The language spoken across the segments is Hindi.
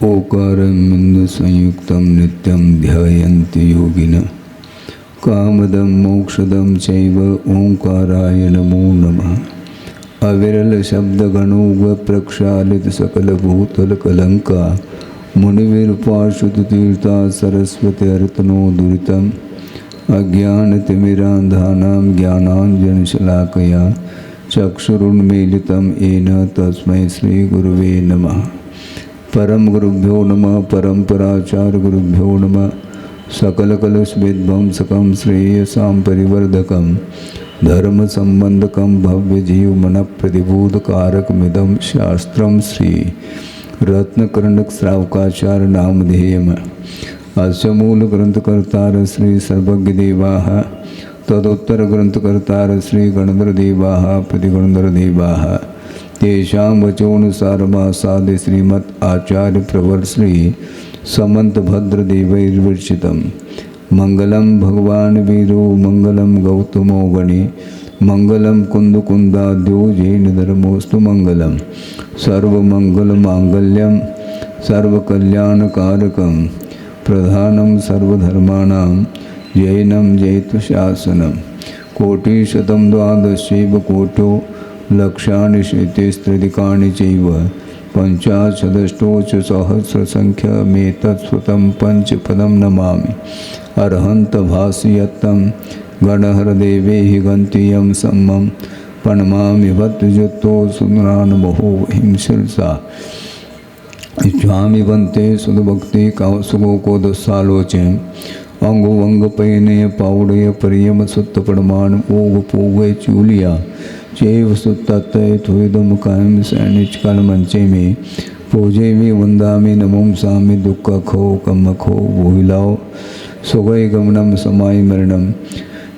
ओकारं संयुक्तं नित्यं ध्यायन्ति योगिनः कामदं मोक्षदं चैव ओंकाराय नमो नमः। अविरल शब्दगणोग प्रक्षालित सकल भूतल कलंका मुनिवीर पार्षद तीर्था सरस्वती अर्तनो दुरितम् अज्ञानतिमिरान्धानां ज्ञानाञ्जनशलाकया चक्षुरुन्मीलितं येन तस्मै श्रीगुरुवे नमः। परम गुरुभ्यो नमः। परम्पराचार्य गुरुभ्यो नमः। सकलकलुषविध्वंसकं श्रेयसां परिवर्धकं धर्म संबंधकं भव्य जीव मन प्रतिबोधकारकमिदं शास्त्रं श्री रत्नकर्णक श्रावकाचार्य नामधेयम्। अस्य मूल ग्रंथकर्तार श्री सर्वज्ञ देवाः तदुत्तर ग्रंथकर्तार श्री गणधर देवाः प्रतिगणधर देवाः तेषां वचोनुसारमासाद्य श्रीमत् आचार्य प्रवर श्री समंत भद्र देवैर्विर्चितम्। मंगलम भगवान वीरो मंगलम गौतमो गणे मंगलम कुंदकुंदाद्यो जैन धर्मोस्तु मंगलम सर्वमंगल मांगल्यम सर्वकल्याणकारकम प्रधानम सर्वधर्माणां जैनम जैतु शासनम। कोटिशतं द्वादशैव कोटो लक्षाणि शतैस्त्रिदिकानि चैव पंचाशदष्टोच सहस्रसंख्यमेतत्स्वतं पंचपदं नमामि। अर्हन्त भासयत्तं गणहर देवैः गन्तीयं सम्मं प्रणमामि भद्रजुतो सुन्दरानुभो हिंसिलसा स्वामी बंते सुदभक्ति कावसुगो को दसालोचे अंगो अंग पैनय पाउडय परियम सुत्त पड़मान ओग पोगय चूलिया चैव सुत्तय थुदम कायम सैनिच काल मंचे में पूजे में वंदामि नमों सामि दुख खो कम खो भूलाओ सुगय गमनम समाय मरणम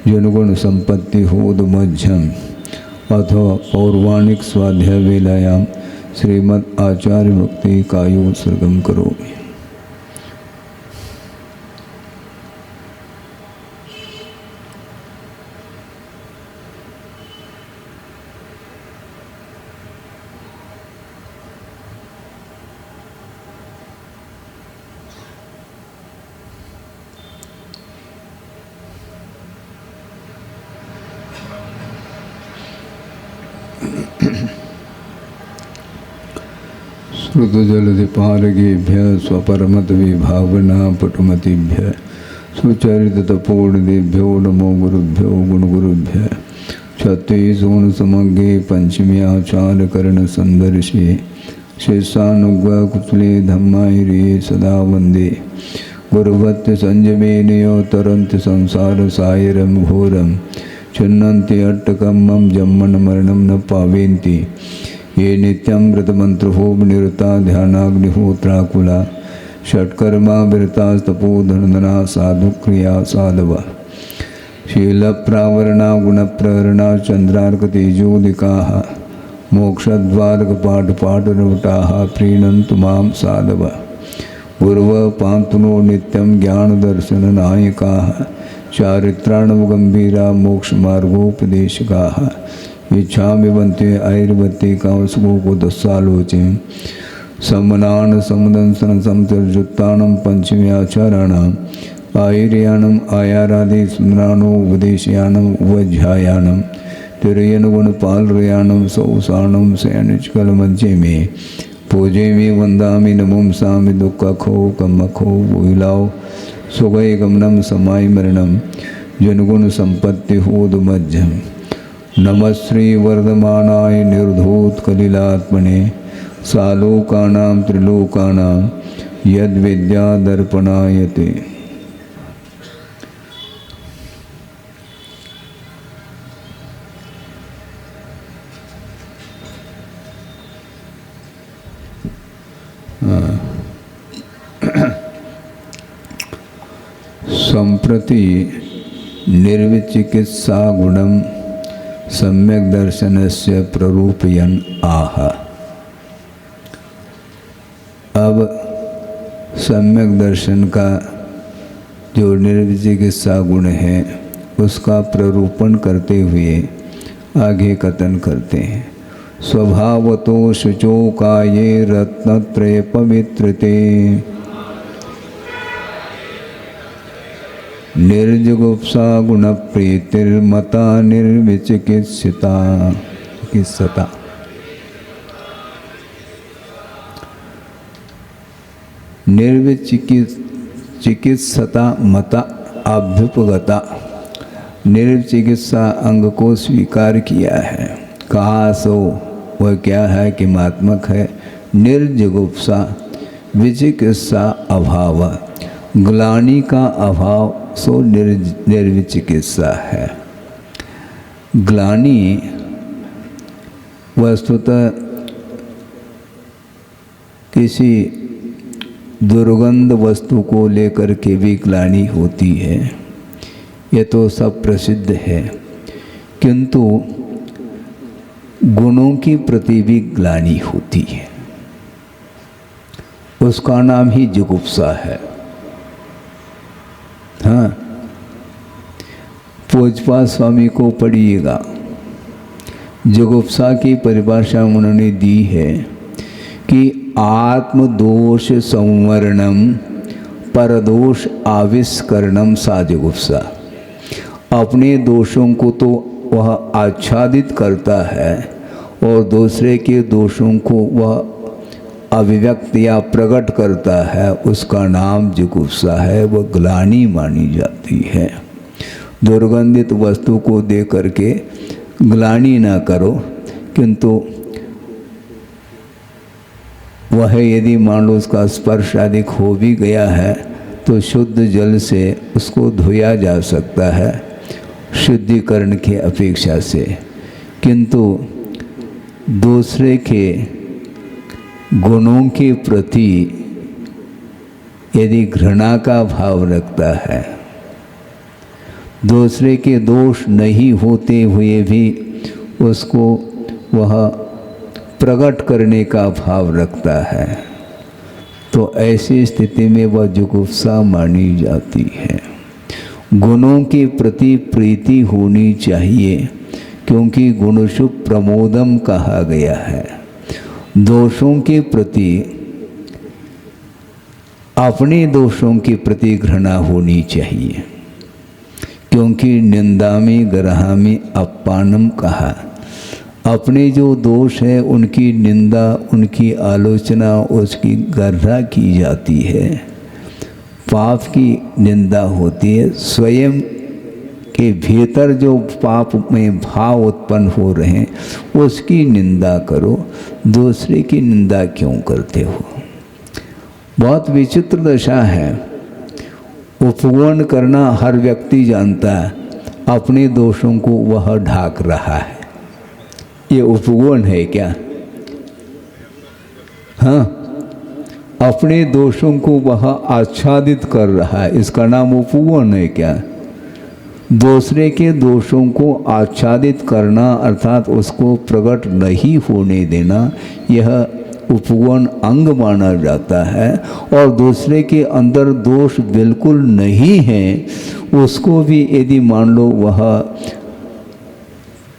जनगुण संपत्ति होद मध्यम। अथवा पौर्वाणिक स्वाध्याय वेलायाम श्रीमद् आचार्य भक्ति कायो सर्गम करोमि। श्रुतजलधिपारगेभ्य स्वपरमत विभावना पटुमतिभ्य सुचरितपूर्णदेभ्यो नमो गुरुभ्यो गुणगुरुभ्य। छत्तीसोण समग्रे पंचम्याचार्यकर्ण संदर्शे शेषानुग्रह कुशले धम्मायिरे सदा वंदे गुरुवत्य संयमेनयो तरन्ति संसार सायरम घोरम चिन्नन्ति अट्टकं मम जन्मन मरणं न पावेन्ति ये नित्यं व्रतमंत्रहोम निरता ध्यानाग्निहोत्राकुला षट्कर्मा विरतास्तपोधनधना साधुक्रिया साधवा शीलप्रावरणा गुणप्रहरणा चंद्रार्कतेजोदिकाः मोक्षद्वारकपाठपाठरवटाः प्रीणन्तु मां साधवा गुरव पान्तुनो नित्यं ज्ञानदर्शननायकाः चारित्राणवगम्भीरा मोक्षमार्गोपदेशकाः इच्छामि बंते आयुर्वती कावसुगो को दसालोचे समनान समदंसन समतर्जुत्तानं पंचम्याचाराणां आयुर्यानम आयारादि सुंदरानो उपदेशयानम उपध्यायानम तिरयनुगुणपालरयानम सौसानम शयनचकल मज्जे में पूजे में वंदामि नमों सामि दुख खो कम खो भूलाओ सुगय गमनम समाय मरणम जनगुण संपत्ति होद मध्यम। नमः श्री वर्धमानाय निर्धूत कलिलात्मने सालोकानां त्रिलोकानां यद विद्या दर्पणायते। संप्रति निर्विचिकित्सा गुणम सम्यक दर्शनस्य प्ररूपयन आह। अब सम्यक दर्शन का जो निर्विचिकित्सा गुण है उसका प्ररूपण करते हुए आगे कथन करते हैं। स्वभावतो शुचो काये रत्नत्रय पवित्रते निर्जुगुप्सा गुण प्रीतिर्मता निर्विचिकित्सिता चिकित्सता। निर्विचिकित्सता मता अभ्युपगता। निर्विचिकित्सा अंग को स्वीकार किया है। कहा सो वह क्या है कि मात्मक है। निर्जुगुप्सा विचिकित्सा अभाव, ग्लानि का अभाव सो निर्विचिकित्सा है। ग्लानि वस्तुतः किसी दुर्गंध वस्तु को लेकर के भी ग्लानि होती है, ये तो सब प्रसिद्ध है। किंतु गुणों की प्रति भी ग्लानि होती है, उसका नाम ही जुगुप्सा है। हाँ, पूज्यपाद स्वामी को पढ़िएगा, जुगुप्सा की परिभाषा उन्होंने दी है कि आत्मदोष संवरणम परदोष आविष्करणम सा जुगुप्सा। अपने दोषों को तो वह आच्छादित करता है और दूसरे के दोषों को वह अभिव्यक्त या प्रकट करता है, उसका नाम जुगुप्सा है। वह ग्लानि मानी जाती है। दुर्गंधित वस्तु को देख करके ग्लानि ना करो, किंतु वह यदि मान लो उसका स्पर्श अधिक हो भी गया है तो शुद्ध जल से उसको धोया जा सकता है शुद्धिकरण की अपेक्षा से। किंतु दूसरे के गुणों के प्रति यदि घृणा का भाव रखता है, दूसरे के दोष नहीं होते हुए भी उसको वह प्रकट करने का भाव रखता है, तो ऐसी स्थिति में वह जुगुप्सा मानी जाती है। गुणों के प्रति प्रीति होनी चाहिए, क्योंकि गुणशु प्रमोदम कहा गया है। दोषों के प्रति, अपने दोषों के प्रति घृणा होनी चाहिए, क्योंकि निंदा में गरहामि अपानम कहा। अपने जो दोष है उनकी निंदा, उनकी आलोचना, उसकी गर्हा की जाती है। पाप की निंदा होती है। स्वयं के भीतर जो पाप में भाव उत्पन्न हो रहे हैं उसकी निंदा करो, दूसरे की निंदा क्यों करते हो? बहुत विचित्र दशा है। उपगमन करना हर व्यक्ति जानता है, अपने दोषों को वह ढाक रहा है। ये उपगमन है क्या? हाँ, अपने दोषों को वह आच्छादित कर रहा है, इसका नाम उपगमन है क्या? दूसरे के दोषों को आच्छादित करना अर्थात उसको प्रकट नहीं होने देना, यह उपगमन अंग माना जाता है। और दूसरे के अंदर दोष बिल्कुल नहीं है, उसको भी यदि मान लो वह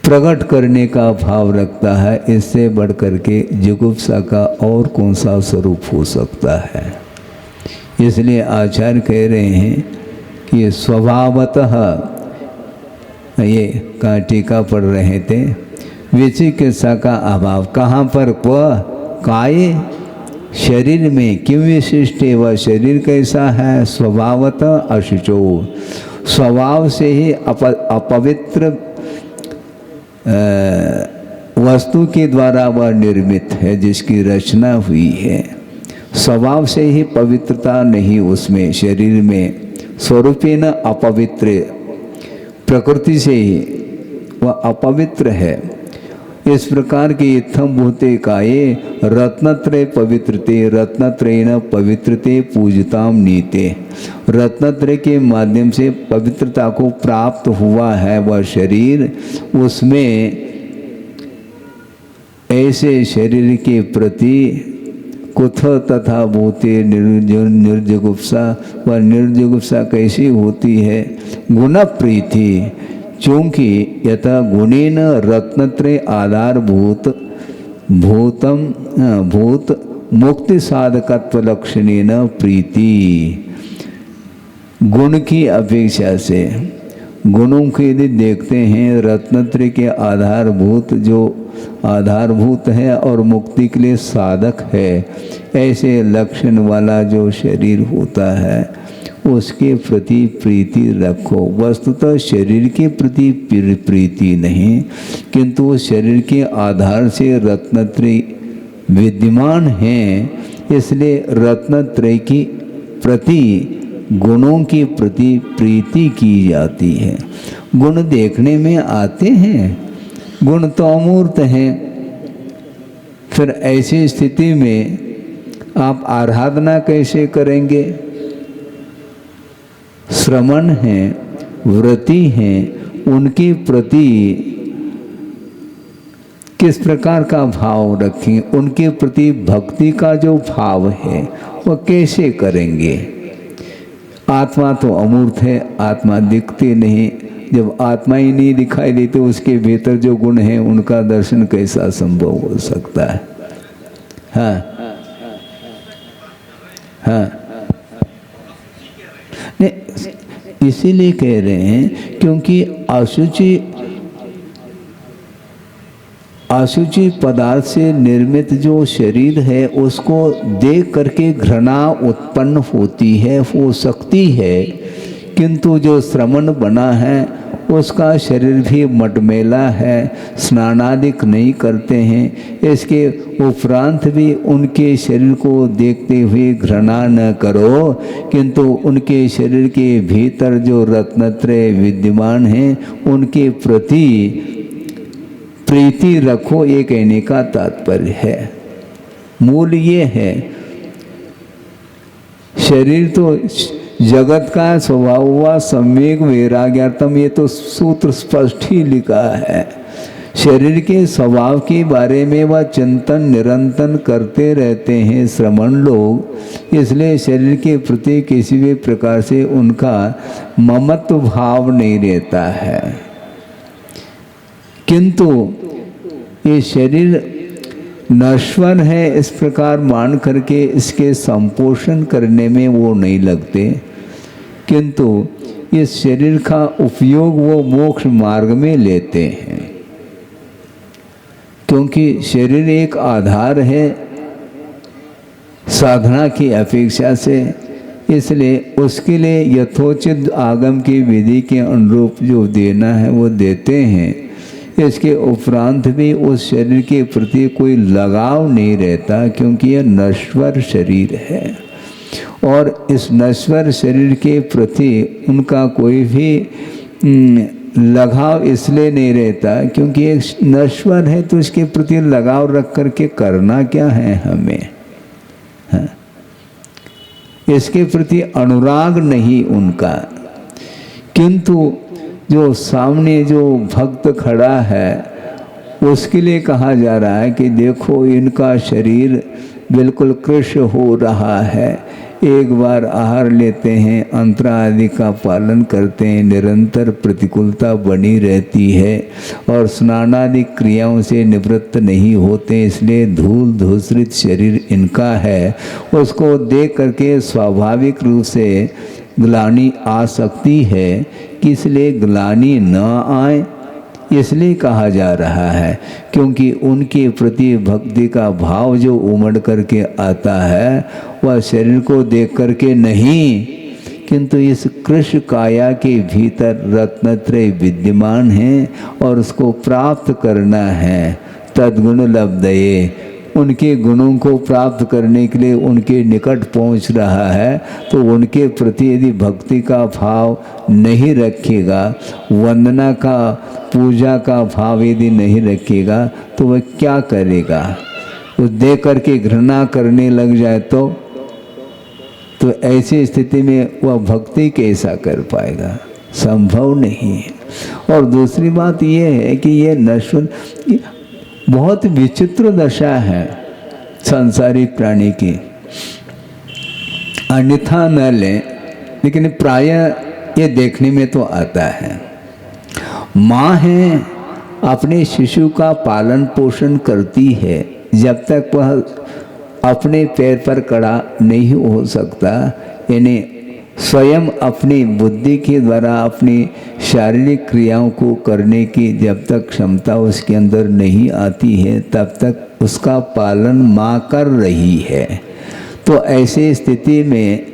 प्रकट करने का भाव रखता है, इससे बढ़ करके जुगुप्सा का और कौन सा स्वरूप हो सकता है? इसलिए आचार्य कह रहे हैं कि स्वभावतः, ये का टीका पढ़ रहे थे, विचिकित्सा का अभाव कहाँ पर? काय शरीर में। क्यों विशिष्ट है? वह शरीर कैसा है? स्वभावतः अशुचो, स्वभाव से ही अपवित्र वस्तु के द्वारा वह निर्मित है, जिसकी रचना हुई है। स्वभाव से ही पवित्रता नहीं उसमें, शरीर में स्वरूपेण अपवित्र, प्रकृति से ही वह अपवित्र है। इस प्रकार के इत्थम भूते काये रत्नत्रय पवित्रते, रत्नत्रयेन पवित्रते पूजताम नीते। रत्नत्रय के माध्यम से पवित्रता को प्राप्त हुआ है वह शरीर, उसमें ऐसे शरीर के प्रति कुथ तथा भूते निर्जुगुप्सा। वह निर्जुगुप्सा कैसी होती है? गुण प्रीति, चूँकि यथा गुणेन रत्नत्रय आधारभूत भूत मुक्ति साधकत्व लक्षणेन प्रीति। गुण की अपेक्षा से गुणों को यदि देखते हैं, रत्नत्रय के आधारभूत है और मुक्ति के लिए साधक है, ऐसे लक्षण वाला जो शरीर होता है उसके प्रति प्रीति रखो। वस्तुतः शरीर के प्रति प्रीति नहीं, किंतु उस शरीर के आधार से रत्नत्रय विद्यमान हैं, इसलिए रत्नत्रय की प्रति गुणों के प्रति प्रीति की जाती है। गुण देखने में आते हैं, गुण तो अमूर्त हैं। फिर ऐसी स्थिति में आप आराधना कैसे करेंगे? श्रमण हैं, व्रती हैं, उनके प्रति किस प्रकार का भाव रखें? उनके प्रति भक्ति का जो भाव है वह कैसे करेंगे? आत्मा तो अमूर्त है, आत्मा दिखती नहीं। जब आत्मा ही नहीं दिखाई देती तो उसके भीतर जो गुण हैं उनका दर्शन कैसा संभव हो सकता है? हाँ हाँ, नहीं, इसीलिए कह रहे हैं क्योंकि अशुचि पदार्थ से निर्मित जो शरीर है उसको देख करके घृणा उत्पन्न होती है, हो सकती है। किंतु जो श्रमण बना है उसका शरीर भी मटमेला है, स्नानादिक नहीं करते हैं, इसके उपरांत भी उनके शरीर को देखते हुए घृणा न करो, किंतु उनके शरीर के भीतर जो रत्नत्रय विद्यमान हैं उनके प्रति प्रीति रखो, ये कहने का तात्पर्य है। मूल ये है, शरीर तो जगत का स्वभाव हुआ सम्यक वैराग्यार्थम, ये तो सूत्र स्पष्ट ही लिखा है। शरीर के स्वभाव के बारे में वह चिंतन निरंतर करते रहते हैं श्रमण लोग, इसलिए शरीर के प्रति किसी भी प्रकार से उनका ममत्व भाव नहीं रहता है। किंतु ये शरीर नश्वर है इस प्रकार मान करके इसके संपोषण करने में वो नहीं लगते, किंतु इस शरीर का उपयोग वो मोक्ष मार्ग में लेते हैं। क्योंकि शरीर एक आधार है साधना की अपेक्षा से, इसलिए उसके लिए यथोचित आगम की विधि के अनुरूप जो देना है वो देते हैं। इसके उपरांत भी उस शरीर के प्रति कोई लगाव नहीं रहता, क्योंकि यह नश्वर शरीर है और इस नश्वर शरीर के प्रति उनका कोई भी लगाव इसलिए नहीं रहता क्योंकि एक नश्वर है, तो इसके प्रति लगाव रख करके करना क्या है हमें? हाँ? इसके प्रति अनुराग नहीं उनका। किंतु जो सामने जो भक्त खड़ा है उसके लिए कहा जा रहा है कि देखो इनका शरीर बिल्कुल कृष्ण हो रहा है, एक बार आहार लेते हैं, अंतरा आदि का पालन करते हैं, निरंतर प्रतिकूलता बनी रहती है और स्नानादि क्रियाओं से निवृत्त नहीं होते, इसलिए धूल धूसरित शरीर इनका है। उसको देख करके स्वाभाविक रूप से ग्लानि आ सकती है, कि इसलिए ग्लानि न आए इसलिए कहा जा रहा है क्योंकि उनके प्रति भक्ति का भाव जो उमड़ करके आता है वह शरीर को देख करके नहीं, किंतु इस कृष्ण काया के भीतर रत्नत्रय विद्यमान है और उसको प्राप्त करना है। तद्गुण लब्धये, उनके गुणों को प्राप्त करने के लिए उनके निकट पहुंच रहा है, तो उनके प्रति यदि भक्ति का भाव नहीं रखेगा, वंदना का पूजा का भाव यदि नहीं रखेगा, तो वह क्या करेगा? वो देख करके घृणा करने लग जाए तो ऐसी स्थिति में वह भक्ति कैसा कर पाएगा? संभव नहीं है। और दूसरी बात यह है कि ये नश्वर बहुत विचित्र दशा है सांसारिक प्राणी की, अन्यथा न लें, लेकिन प्रायः ये देखने में तो आता है। माँ है, अपने शिशु का पालन पोषण करती है, जब तक वह अपने पैर पर खड़ा नहीं हो सकता, यानी स्वयं अपनी बुद्धि के द्वारा अपनी शारीरिक क्रियाओं को करने की जब तक क्षमता उसके अंदर नहीं आती है, तब तक उसका पालन माँ कर रही है। तो ऐसी स्थिति में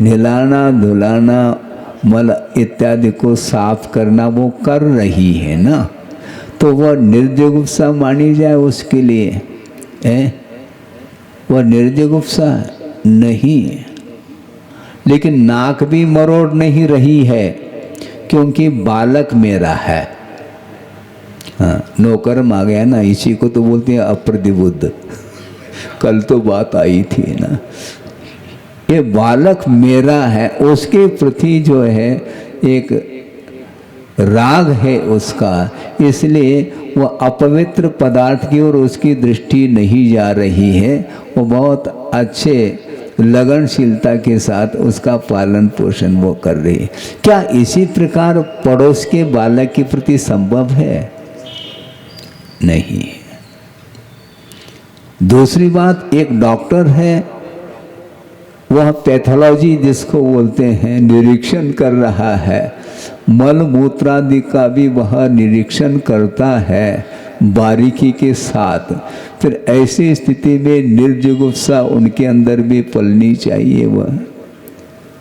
नहलाना धुलाना मल इत्यादि को साफ करना वो कर रही है ना, तो वह निर्जगुप्सा मानी जाए उसके लिए है? वह निर्जगुप्सा नहीं है। लेकिन नाक भी मरोड़ नहीं रही है, क्योंकि बालक मेरा है। हाँ, नौकर आ गया ना, इसी को तो बोलते हैं अप्रतिबुद्ध। कल तो बात आई थी ना, ये बालक मेरा है, उसके प्रति जो है एक राग है उसका, इसलिए वह अपवित्र पदार्थ की ओर उसकी दृष्टि नहीं जा रही है। वो बहुत अच्छे लगनशीलता के साथ उसका पालन पोषण वो कर रही है। क्या इसी प्रकार पड़ोस के बालक के प्रति संभव है? नहीं। दूसरी बात, एक डॉक्टर है, वह पैथोलॉजी जिसको बोलते हैं निरीक्षण कर रहा है, मल मूत्रादि का भी वह निरीक्षण करता है बारीकी के साथ। फिर ऐसी स्थिति में निर्जुगुप्सा उनके अंदर भी पलनी चाहिए। वह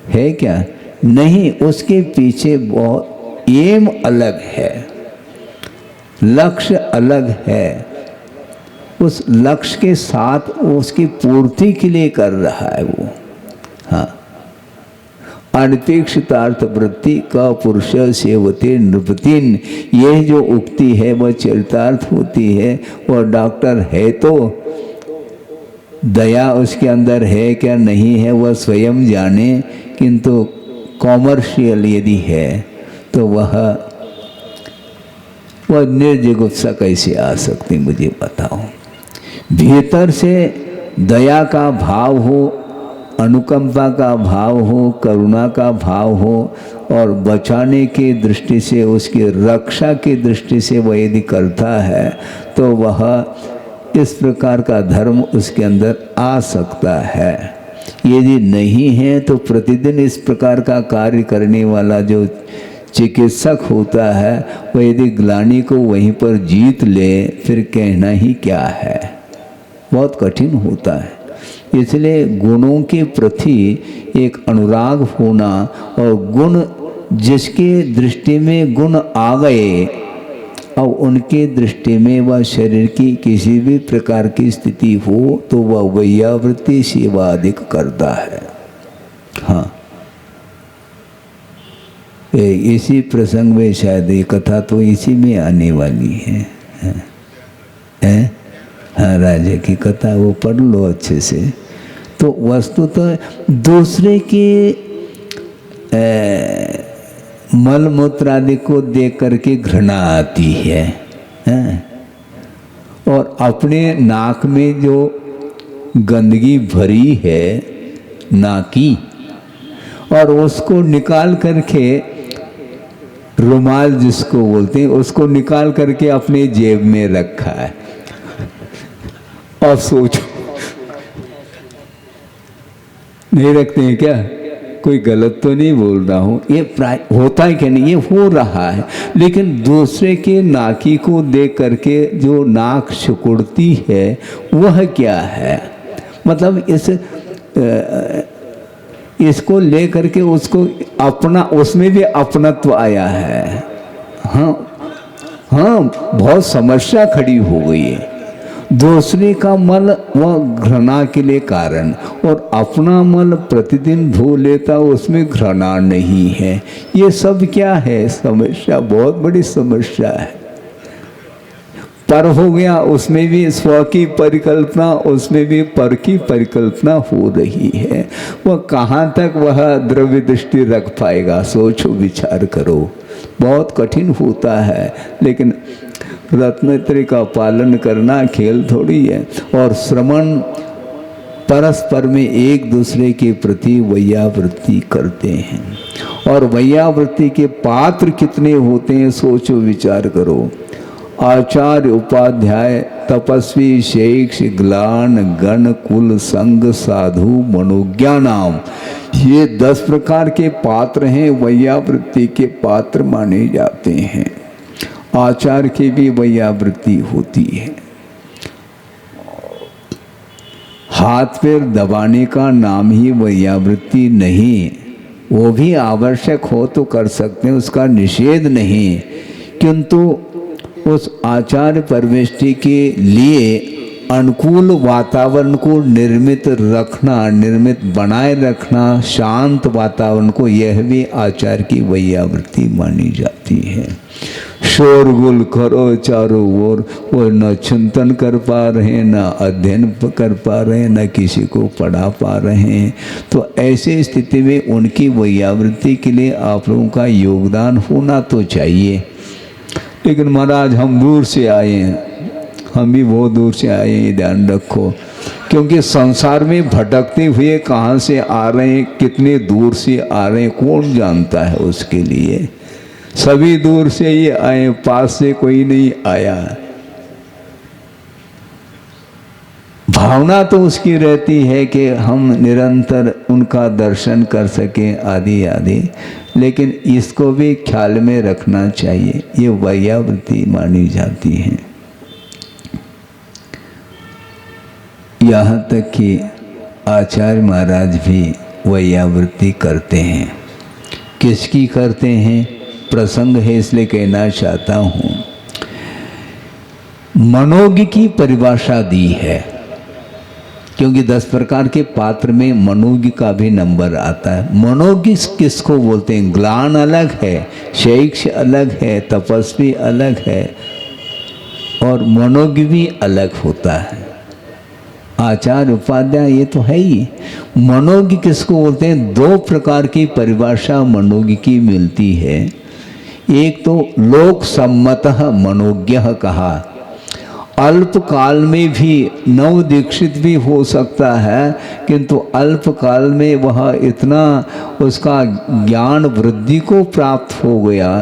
है क्या? नहीं, उसके पीछे बहुत एम अलग है, लक्ष्य अलग है। उस लक्ष्य के साथ उसकी पूर्ति के लिए कर रहा है वो। हाँ, अनपेक्षितार्थ वृत्ति का पुरुष सेवते नृपतिन, यह जो उक्ति है वह चरितार्थ होती है। वह डॉक्टर है तो दया उसके अंदर है क्या नहीं है वह स्वयं जाने, किंतु कॉमर्शियल यदि है तो वह निर्जुगुप्सा कैसे आ सकती, मुझे बताओ। भीतर से दया का भाव हो, अनुकंपा का भाव हो, करुणा का भाव हो, और बचाने की दृष्टि से, उसकी रक्षा की दृष्टि से वह यदि करता है तो वह इस प्रकार का धर्म उसके अंदर आ सकता है। यदि नहीं है तो प्रतिदिन इस प्रकार का कार्य करने वाला जो चिकित्सक होता है, वह यदि ग्लानि को वहीं पर जीत ले, फिर कहना ही क्या है, बहुत कठिन होता है। इसलिए गुणों के प्रति एक अनुराग होना, और गुण जिसके दृष्टि में गुण आ गए और उनके दृष्टि में वह शरीर की किसी भी प्रकार की स्थिति हो तो वह वैयावृत्ति सेवा अधिक करता है। हाँ, इसी प्रसंग में शायद ये कथा तो इसी में आने वाली है। हाँ, राजा की कथा वो पढ़ लो अच्छे से। तो वस्तुतः दूसरे के मल मूत्र आदि को देख करके घृणा आती है, और अपने नाक में जो गंदगी भरी है नाकी, और उसको निकाल करके, रुमाल जिसको बोलते हैं, उसको निकाल करके अपने जेब में रखा है। और सोचो, नहीं रखते हैं क्या? कोई गलत तो नहीं बोल रहा हूँ, ये प्राय होता है कि नहीं, ये हो रहा है। लेकिन दूसरे के नाकी को देख करके जो नाक सिकुड़ती है वह क्या है? मतलब इसको ले करके उसको अपना, उसमें भी अपनत्व आया है। हाँ हाँ, बहुत समस्या खड़ी हो गई है। दूसरे का मल वह घृणा के लिए कारण, और अपना मल प्रतिदिन धो लेता, उसमें घृणा नहीं है। ये सब क्या है? समस्या, बहुत बड़ी समस्या है। पर हो गया, उसमें भी स्व की परिकल्पना, उसमें भी पर की परिकल्पना हो रही है। वह कहाँ तक वह द्रव्य दृष्टि रख पाएगा? सोचो, विचार करो, बहुत कठिन होता है। लेकिन रत्नत्रय का पालन करना खेल थोड़ी है। और श्रवण परस्पर में एक दूसरे के प्रति वैयावृत्ति करते हैं, और वैयावृत्ति के पात्र कितने होते हैं? सोचो, विचार करो। आचार्य, उपाध्याय तपस्वी शैक्ष ग्लान गण कुल संग साधु मनोज्ञानाम। ये 10 प्रकार के पात्र हैं, वैयावृत्ति के पात्र माने जाते हैं। आचार की भी वैयावृत्ति होती है। हाथ पैर दबाने का नाम ही वैयावृत्ति नहीं, वो भी आवश्यक हो तो कर सकते हैं, उसका निषेध नहीं, किंतु उस आचार परवेष्टि के लिए अनुकूल वातावरण को निर्मित रखना, निर्मित बनाए रखना, शांत वातावरण को, यह भी आचार की वैयावृत्ति मानी जाती है। शोरगुल करो चारों ओर, वो न चिंतन कर पा रहे, न अध्ययन कर पा रहे, न किसी को पढ़ा पा रहे हैं, तो ऐसे स्थिति में उनकी वैयावृत्ति के लिए आप लोगों का योगदान होना तो चाहिए। लेकिन महाराज हम दूर से आए हैं, हम भी बहुत दूर से आए हैं, ध्यान रखो, क्योंकि संसार में भटकते हुए कहाँ से आ रहे हैं, कितने दूर से आ रहे हैं, कौन जानता है। उसके लिए सभी दूर से ही आए, पास से कोई नहीं आया। भावना तो उसकी रहती है कि हम निरंतर उनका दर्शन कर सकें आदि आदि, लेकिन इसको भी ख्याल में रखना चाहिए, ये वैयावृत्ति मानी जाती है। यहाँ तक कि आचार्य महाराज भी वैयावृत्ति करते हैं। किसकी करते हैं, प्रसंग है इसलिए कहना चाहता हूँ। मनोज्ञ की परिभाषा दी है, क्योंकि 10 प्रकार के पात्र में मनोज्ञ का भी नंबर आता है। मनोज्ञ किसको बोलते हैं, ग्लान अलग है, शैक्ष अलग है, तपस्वी अलग है, और मनोज्ञ भी अलग होता है। आचार्य उपाध्याय ये तो है ही। मनोज्ञ किसको बोलते हैं, 2 प्रकार की परिभाषा मनोज्ञ की मिलती है। एक तो लोक सम्मतः मनोज्ञ कहा, अल्प काल में भी नव दीक्षित भी हो सकता है, किंतु अल्प काल में वह इतना उसका ज्ञान वृद्धि को प्राप्त हो गया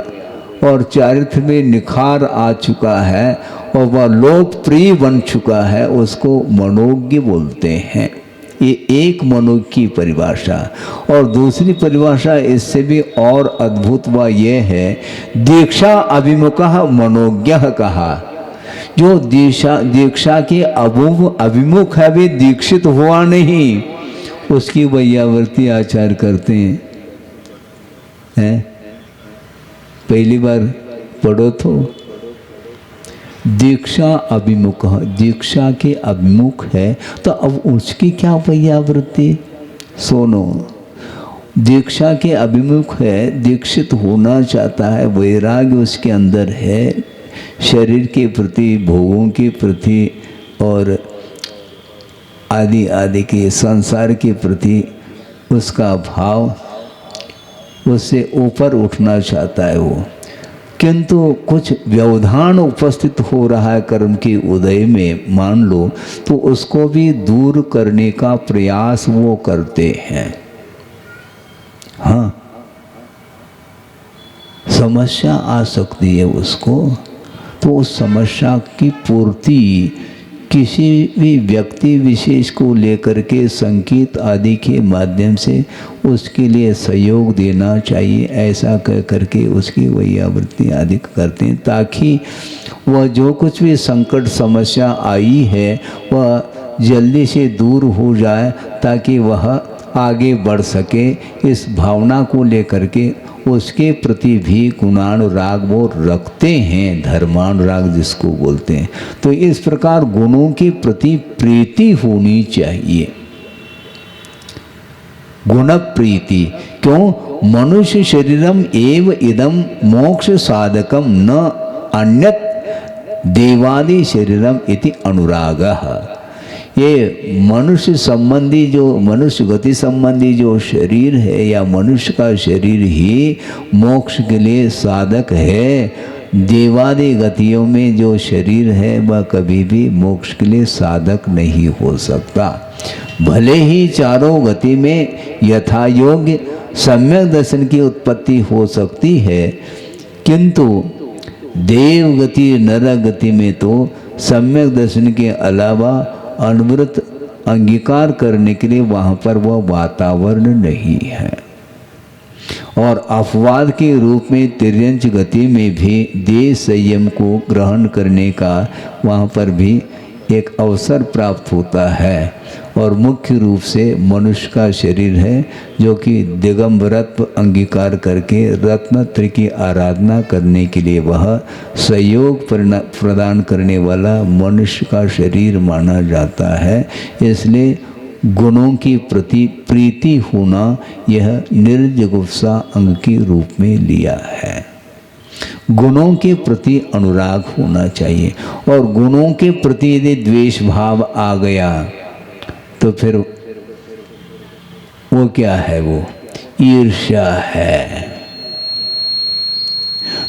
और चरित्र में निखार आ चुका है और वह लोकप्रिय बन चुका है, उसको मनोज्ञ बोलते हैं। ये एक मनोज्ञ की परिभाषा। और दूसरी परिभाषा इससे भी और अद्भुत वह यह है, दीक्षा अभिमुखः मनोज्ञ कहा। जो दीक्षा के अभिमुख है, वे दीक्षित हुआ नहीं, उसकी वैयावृत्ति आचार करते हैं। पहली बार पढ़ो तो दीक्षा अभिमुख, दीक्षा के अभिमुख है, तो अब उसकी क्या वैयावृत्ति। सुनो, दीक्षा के अभिमुख है, दीक्षित होना चाहता है, वैराग्य उसके अंदर है, शरीर के प्रति, भोगों के प्रति और आदि आदि के संसार के प्रति उसका भाव, उससे ऊपर उठना चाहता है वो, किंतु कुछ व्यवधान उपस्थित हो रहा है कर्म के उदय में मान लो, तो उसको भी दूर करने का प्रयास वो करते हैं। हाँ, समस्या आ सकती है उसको, तो उस समस्या की पूर्ति किसी भी व्यक्ति विशेष को लेकर के संकेत आदि के माध्यम से उसके लिए सहयोग देना चाहिए। ऐसा कह करके उसकी वैयावृत्ति आदि करते हैं, ताकि वह जो कुछ भी संकट समस्या आई है वह जल्दी से दूर हो जाए, ताकि वह आगे बढ़ सके। इस भावना को लेकर के उसके प्रति भी गुणानुराग वो रखते हैं, धर्मानुराग जिसको बोलते हैं। तो इस प्रकार गुणों के प्रति प्रीति होनी चाहिए, गुण प्रीति। क्यों, मनुष्य शरीरम एव इदम मोक्ष साधकम न अन्यत देवादि शरीरम इति अनुरागः। ये मनुष्य संबंधी, जो मनुष्य गति संबंधी जो शरीर है या मनुष्य का शरीर ही मोक्ष के लिए साधक है। देवादि गतियों में जो शरीर है वह कभी भी मोक्ष के लिए साधक नहीं हो सकता। भले ही चारों गति में यथा योग्य सम्यक दर्शन की उत्पत्ति हो सकती है, किंतु देव गति नर गति में तो सम्यक दर्शन के अलावा अनवरत अंगीकार करने के लिए वहाँ पर वह वातावरण नहीं है। और अपवाद के रूप में तिर्यंच गति में भी देह संयम को ग्रहण करने का वहाँ पर भी एक अवसर प्राप्त होता है। और मुख्य रूप से मनुष्य का शरीर है जो कि दिगंबरत्व अंगीकार करके रत्नत्र की आराधना करने के लिए वह सहयोग प्रदान करने वाला मनुष्य का शरीर माना जाता है। इसलिए गुणों की प्रति प्रीति होना यह निर्जगुप्सा अंग के रूप में लिया है। गुणों के प्रति अनुराग होना चाहिए। और गुणों के प्रति यदि द्वेष भाव आ गया तो फिर वो क्या है? वो ईर्ष्या है।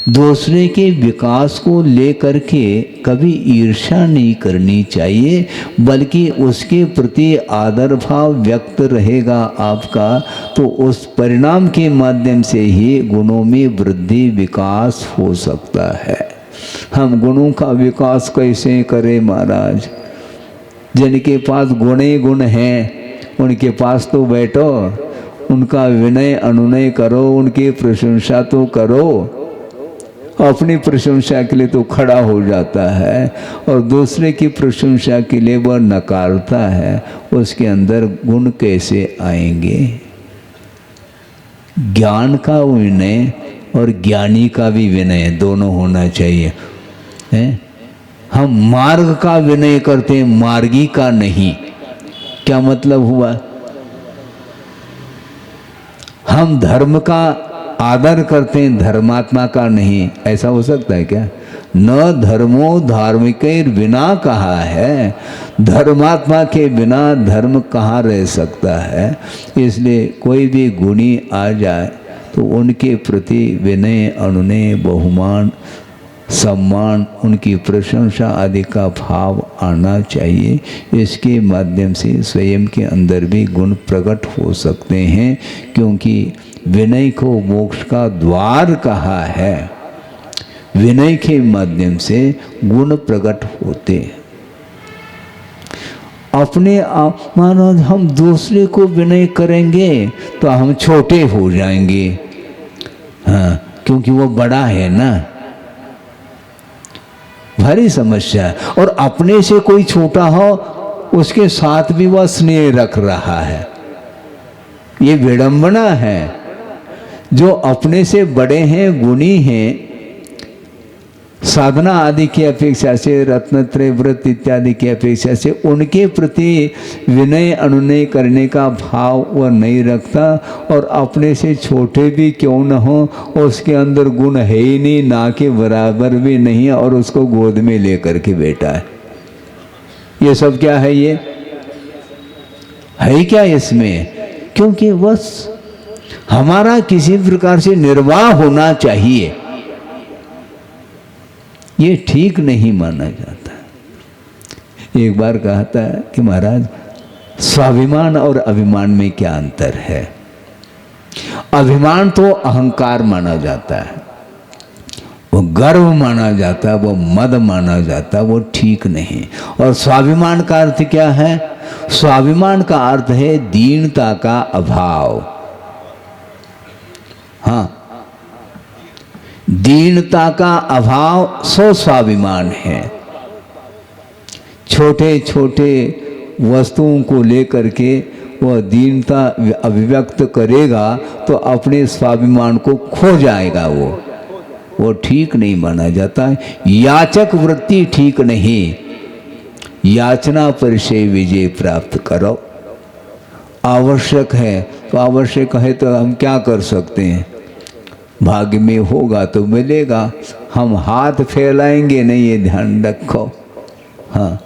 दूसरे के विकास को लेकर के कभी ईर्ष्या नहीं करनी चाहिए, बल्कि उसके प्रति आदर भाव व्यक्त रहेगा आपका, तो उस परिणाम के माध्यम से ही गुणों में वृद्धि विकास हो सकता है। हम गुणों का विकास कैसे करें महाराज? जिनके पास गुण ही गुण हैं उनके पास तो बैठो, उनका विनय अनुनय करो, उनकी प्रशंसा तो करो। अपनी प्रशंसा के लिए तो खड़ा हो जाता है और दूसरे की प्रशंसा के लिए वह नकारता है, उसके अंदर गुण कैसे आएंगे? ज्ञान का विनय और ज्ञानी का भी विनय दोनों होना चाहिए है? हम मार्ग का विनय करते हैं, मार्गी का नहीं। क्या मतलब हुआ? हम धर्म का आदर करते हैं, धर्मात्मा का नहीं। ऐसा हो सकता है क्या? न धर्मो धार्मिकेर बिना कहा है, धर्मात्मा के बिना धर्म कहाँ रह सकता है। इसलिए कोई भी गुणी आ जाए तो उनके प्रति विनय अनुनय बहुमान सम्मान उनकी प्रशंसा आदि का भाव आना चाहिए। इसके माध्यम से स्वयं के अंदर भी गुण प्रकट हो सकते हैं, क्योंकि विनय को मोक्ष का द्वार कहा है। विनय के माध्यम से गुण प्रकट होते हैं। अपने आप मानो हम दूसरे को विनय करेंगे तो हम छोटे हो जाएंगे, हाँ, क्योंकि वो बड़ा है ना। भारी समस्या है। और अपने से कोई छोटा हो उसके साथ भी वह स्नेह रख रहा है, ये विडंबना है। जो अपने से बड़े हैं, गुणी हैं, साधना आदि की अपेक्षा से, रत्नत्रय व्रत इत्यादि की अपेक्षा से उनके प्रति विनय अनुनय करने का भाव वह नहीं रखता। और अपने से छोटे भी क्यों न हो, उसके अंदर गुण है ही नहीं, ना के बराबर भी नहीं है, और उसको गोद में लेकर के बैठा है। ये सब क्या है? ये है क्या इसमें? क्योंकि बस हमारा किसी प्रकार से निर्वाह होना चाहिए, ये ठीक नहीं माना जाता। एक बार कहा था कि महाराज, स्वाभिमान और अभिमान में क्या अंतर है? अभिमान तो अहंकार माना जाता है, वो गर्व माना जाता है, वो मद माना जाता है, वो ठीक नहीं। और स्वाभिमान का अर्थ क्या है? स्वाभिमान का अर्थ है दीनता का अभाव। हाँ, दीनता का अभाव सो स्वाभिमान है। छोटे छोटे वस्तुओं को लेकर के वह दीनता अभिव्यक्त करेगा तो अपने स्वाभिमान को खो जाएगा। वो ठीक नहीं माना जाता है। याचक वृत्ति ठीक नहीं। याचना पर से विजय प्राप्त करो। आवश्यक है तो आवश्यक है, तो हम क्या कर सकते हैं? भाग्य में होगा तो मिलेगा, हम हाथ फैलाएंगे नहीं, ये ध्यान रखो। हाँ,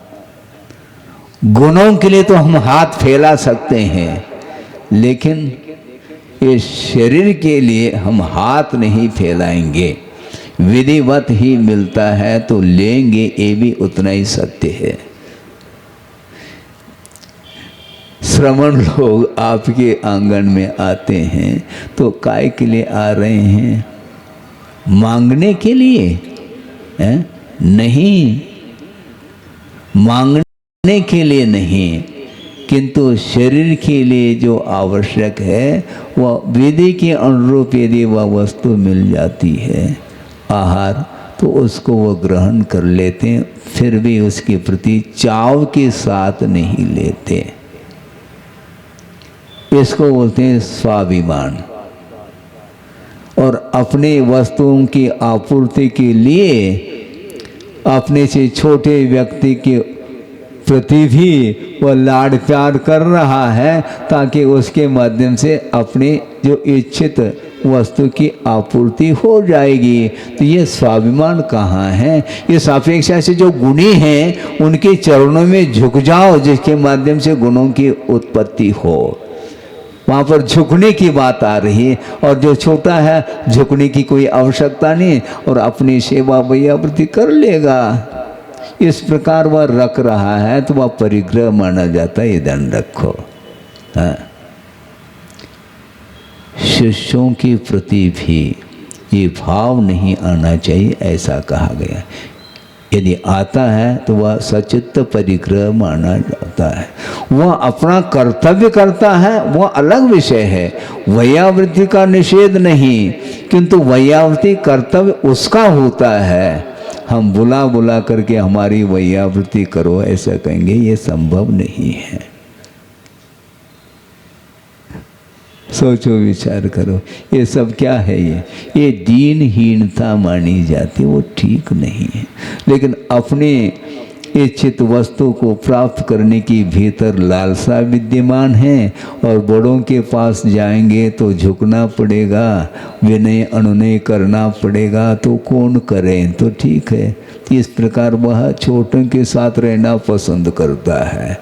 गुणों के लिए तो हम हाथ फैला सकते हैं, लेकिन इस शरीर के लिए हम हाथ नहीं फैलाएंगे। विधिवत ही मिलता है तो लेंगे, ये भी उतना ही सत्य है। श्रमण लोग आपके आंगन में आते हैं तो काय के लिए आ रहे हैं? मांगने के लिए है? नहीं, मांगने के लिए नहीं, किंतु शरीर के लिए जो आवश्यक है वह विधि के अनुरूप यदि वह वस्तु मिल जाती है आहार, तो उसको वो ग्रहण कर लेते हैं, फिर भी उसके प्रति चाव के साथ नहीं लेते। इसको बोलते हैं स्वाभिमान। और अपने वस्तुओं की आपूर्ति के लिए अपने से छोटे व्यक्ति के प्रति भी वह लाड प्यार कर रहा है, ताकि उसके माध्यम से अपने जो इच्छित वस्तु की आपूर्ति हो जाएगी। तो ये स्वाभिमान कहाँ है? इस अपेक्षा से जो गुणी हैं उनके चरणों में झुक जाओ, जिसके माध्यम से गुणों की उत्पत्ति हो। वहाँ पर झुकने की बात आ रही है, और जो छोटा है झुकने की कोई आवश्यकता नहीं, और अपनी सेवा वैयावृत्ति कर लेगा। इस प्रकार वह रख रहा है तो वह परिग्रह माना जाता है, ये ध्यान रखो। हाँ, शिष्यों के प्रति भी ये भाव नहीं आना चाहिए, ऐसा कहा गया। यदि आता है तो वह सचित्त परिग्रह माना जाता है। वह अपना कर्तव्य करता है, वह अलग विषय है। वैयावृत्ति का निषेध नहीं, किंतु वैयावृत्ति कर्तव्य उसका होता है। हम बुला बुला करके हमारी वैयावृत्ति करो ऐसा कहेंगे, ये संभव नहीं है। सोचो, विचार करो, ये सब क्या है? ये दीनहीनता मानी जाती, वो ठीक नहीं है। लेकिन अपने इच्छित वस्तु को प्राप्त करने की भीतर लालसा विद्यमान है, और बड़ों के पास जाएंगे तो झुकना पड़ेगा, विनय अनुनय करना पड़ेगा, तो कौन करे? तो ठीक है। इस प्रकार वह छोटों के साथ रहना पसंद करता है।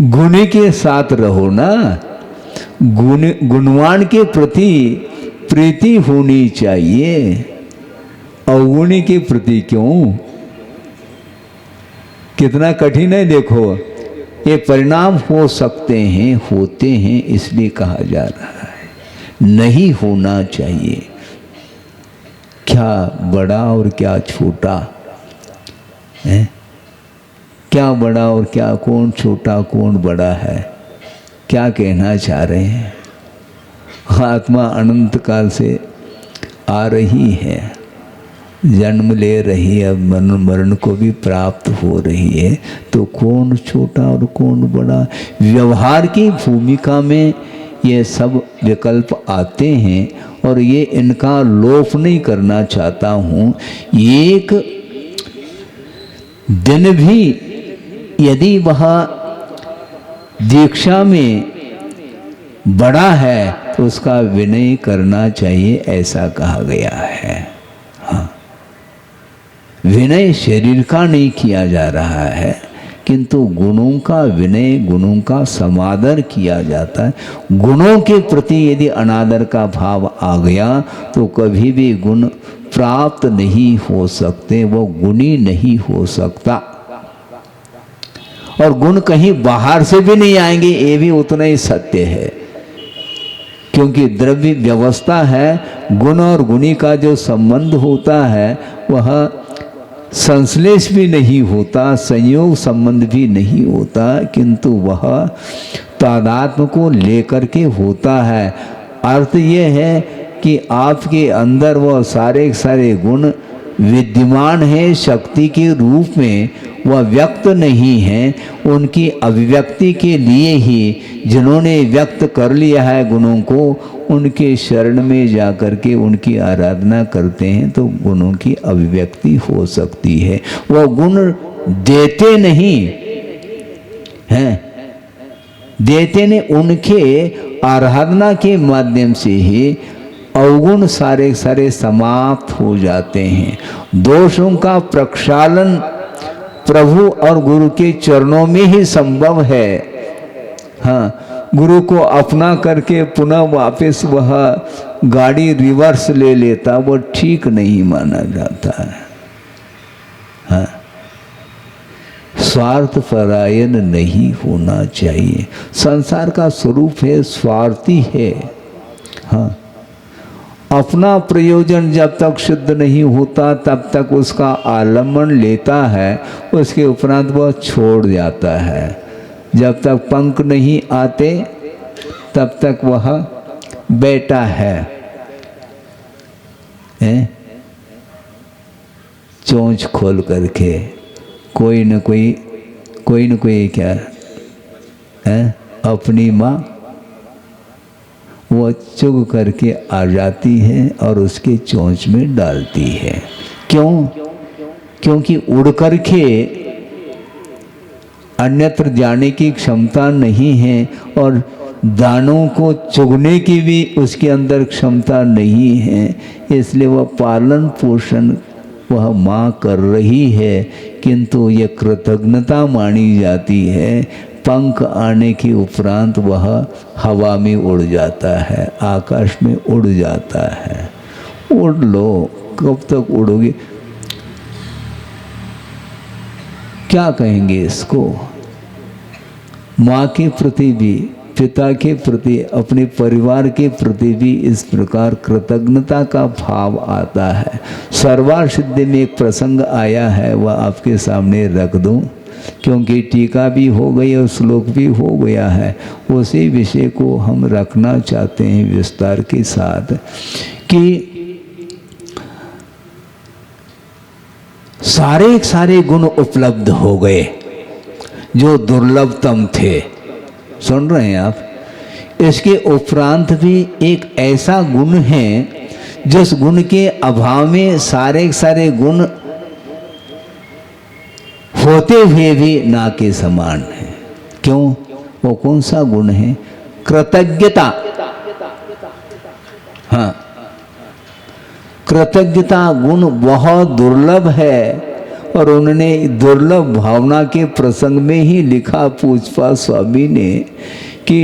गुणी के साथ रहो ना, गुणवान के प्रति प्रीति होनी चाहिए, अवगुणी के प्रति क्यों? कितना कठिन है देखो। ये परिणाम हो सकते हैं, होते हैं, इसलिए कहा जा रहा है नहीं होना चाहिए। क्या बड़ा और क्या छोटा है? क्या बड़ा और क्या, कौन छोटा कौन बड़ा है? क्या कहना चाह रहे हैं? आत्मा अनंत काल से आ रही है, जन्म ले रही है, मरण को भी प्राप्त हो रही है, तो कौन छोटा और कौन बड़ा? व्यवहार की भूमिका में ये सब विकल्प आते हैं, और ये इनका लोप नहीं करना चाहता हूँ। एक दिन भी यदि वह दीक्षा में बड़ा है तो उसका विनय करना चाहिए, ऐसा कहा गया है। हाँ, विनय शरीर का नहीं किया जा रहा है, किंतु गुणों का विनय, गुणों का समादर किया जाता है। गुणों के प्रति यदि अनादर का भाव आ गया तो कभी भी गुण प्राप्त नहीं हो सकते, वो गुणी नहीं हो सकता। और गुण कहीं बाहर से भी नहीं आएंगे, ये भी उतना ही सत्य है, क्योंकि द्रव्य व्यवस्था है। गुण और गुणी का जो संबंध होता है वह संश्लेष भी नहीं होता, संयोग संबंध भी नहीं होता, किंतु वह तादात्म्य को लेकर के होता है। अर्थ ये है कि आपके अंदर वह सारे सारे गुण विद्यमान है, शक्ति के रूप में वह व्यक्त नहीं है। उनकी अभिव्यक्ति के लिए ही जिन्होंने व्यक्त कर लिया है गुणों को, उनके शरण में जाकर के उनकी आराधना करते हैं तो गुणों की अभिव्यक्ति हो सकती है। वह गुण देते नहीं हैं, देते ने उनके आराधना के माध्यम से ही अवगुण सारे सारे समाप्त हो जाते हैं। दोषों का प्रक्षालन प्रभु और गुरु के चरणों में ही संभव है। हाँ, गुरु को अपना करके पुनः वापस वह गाड़ी रिवर्स ले लेता, वो ठीक नहीं माना जाता है। हाँ, स्वार्थ परायण नहीं होना चाहिए। संसार का स्वरूप है, स्वार्थी है। हाँ, अपना प्रयोजन जब तक सिद्ध नहीं होता तब तक उसका आलम्बन लेता है, उसके उपरांत वह छोड़ जाता है। जब तक पंख नहीं आते तब तक वह बैठा है, चोंच खोल करके कोई न कोई क्या है, अपनी माँ वो चुग करके आ जाती है और उसके चोंच में डालती है। क्यों? क्योंकि उड़ करके अन्यत्र जाने की क्षमता नहीं है और दानों को चुगने की भी उसके अंदर क्षमता नहीं है, इसलिए वह पालन पोषण वह माँ कर रही है, किंतु यह कृतज्ञता मानी जाती है। पंख आने के उपरांत वह हवा में उड़ जाता है, आकाश में उड़ जाता है। उड़ लो, कब तक उड़ोगे? क्या कहेंगे इसको? माँ के प्रति भी, पिता के प्रति, अपने परिवार के प्रति भी इस प्रकार कृतज्ञता का भाव आता है। सर्वार सिद्धि में एक प्रसंग आया है, वह आपके सामने रख दूं, क्योंकि टीका भी हो गई और श्लोक भी हो गया है। उसी विषय को हम रखना चाहते हैं विस्तार के साथ कि सारे गुण उपलब्ध हो गए जो दुर्लभतम थे। सुन रहे हैं आप? इसके उपरांत भी एक ऐसा गुण है जिस गुण के अभाव में सारे गुण होते हुए भी ना के समान है। क्यों? वो कौन सा गुण है? कृतज्ञता। हाँ, कृतज्ञता गुण बहुत दुर्लभ है और उन्होंने दुर्लभ भावना के प्रसंग में ही लिखा पूजपा स्वामी ने कि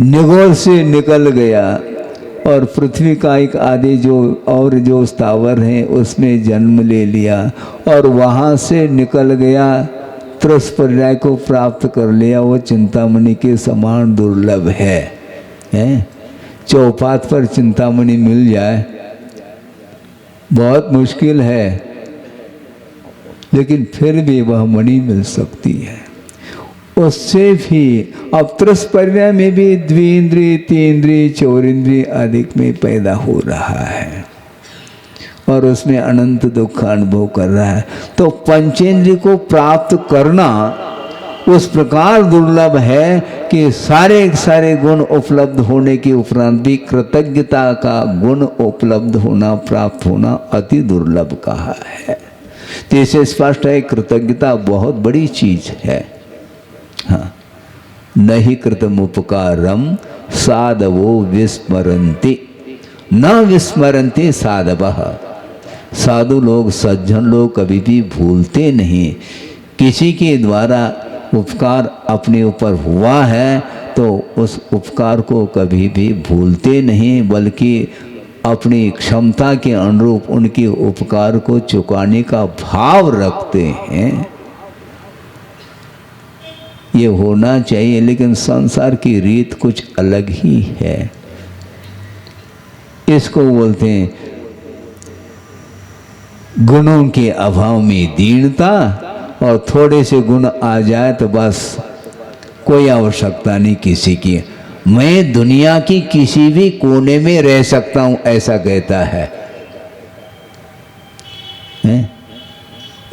निगोर से निकल गया और पृथ्वी का एक आदि जो स्थावर हैं उसमें जन्म ले लिया और वहाँ से निकल गया, त्रस पर्याय को प्राप्त कर लिया। वो चिंतामणि के समान दुर्लभ है। चौपात पर चिंतामणि मिल जाए बहुत मुश्किल है, लेकिन फिर भी वह मणि मिल सकती है। उससे भी अब त्रस्पर्या में भी द्विंद्रिय, तीन्द्रिय, चौरिंद्रिय अधिक में पैदा हो रहा है और उसमें अनंत दुख अनुभव कर रहा है। तो पंचेंद्रिय को प्राप्त करना उस प्रकार दुर्लभ है कि सारे गुण उपलब्ध होने के उपरांत भी कृतज्ञता का गुण उपलब्ध होना, प्राप्त होना अति दुर्लभ कहा है। तो इसे स्पष्ट है कृतज्ञता बहुत बड़ी चीज है। हाँ, नहीं कृतम उपकारम साधवो विस्मरन्ति, न विस्मरन्ति साधवः। साधु लोग, सज्जन लोग कभी भी भूलते नहीं। किसी के द्वारा उपकार अपने ऊपर हुआ है तो उस उपकार को कभी भी भूलते नहीं, बल्कि अपनी क्षमता के अनुरूप उनके उपकार को चुकाने का भाव रखते हैं। ये होना चाहिए, लेकिन संसार की रीत कुछ अलग ही है। इसको बोलते हैं गुणों के अभाव में दीनता, और थोड़े से गुण आ जाए तो बस कोई आवश्यकता नहीं किसी की। मैं दुनिया की किसी भी कोने में रह सकता हूं, ऐसा कहता है।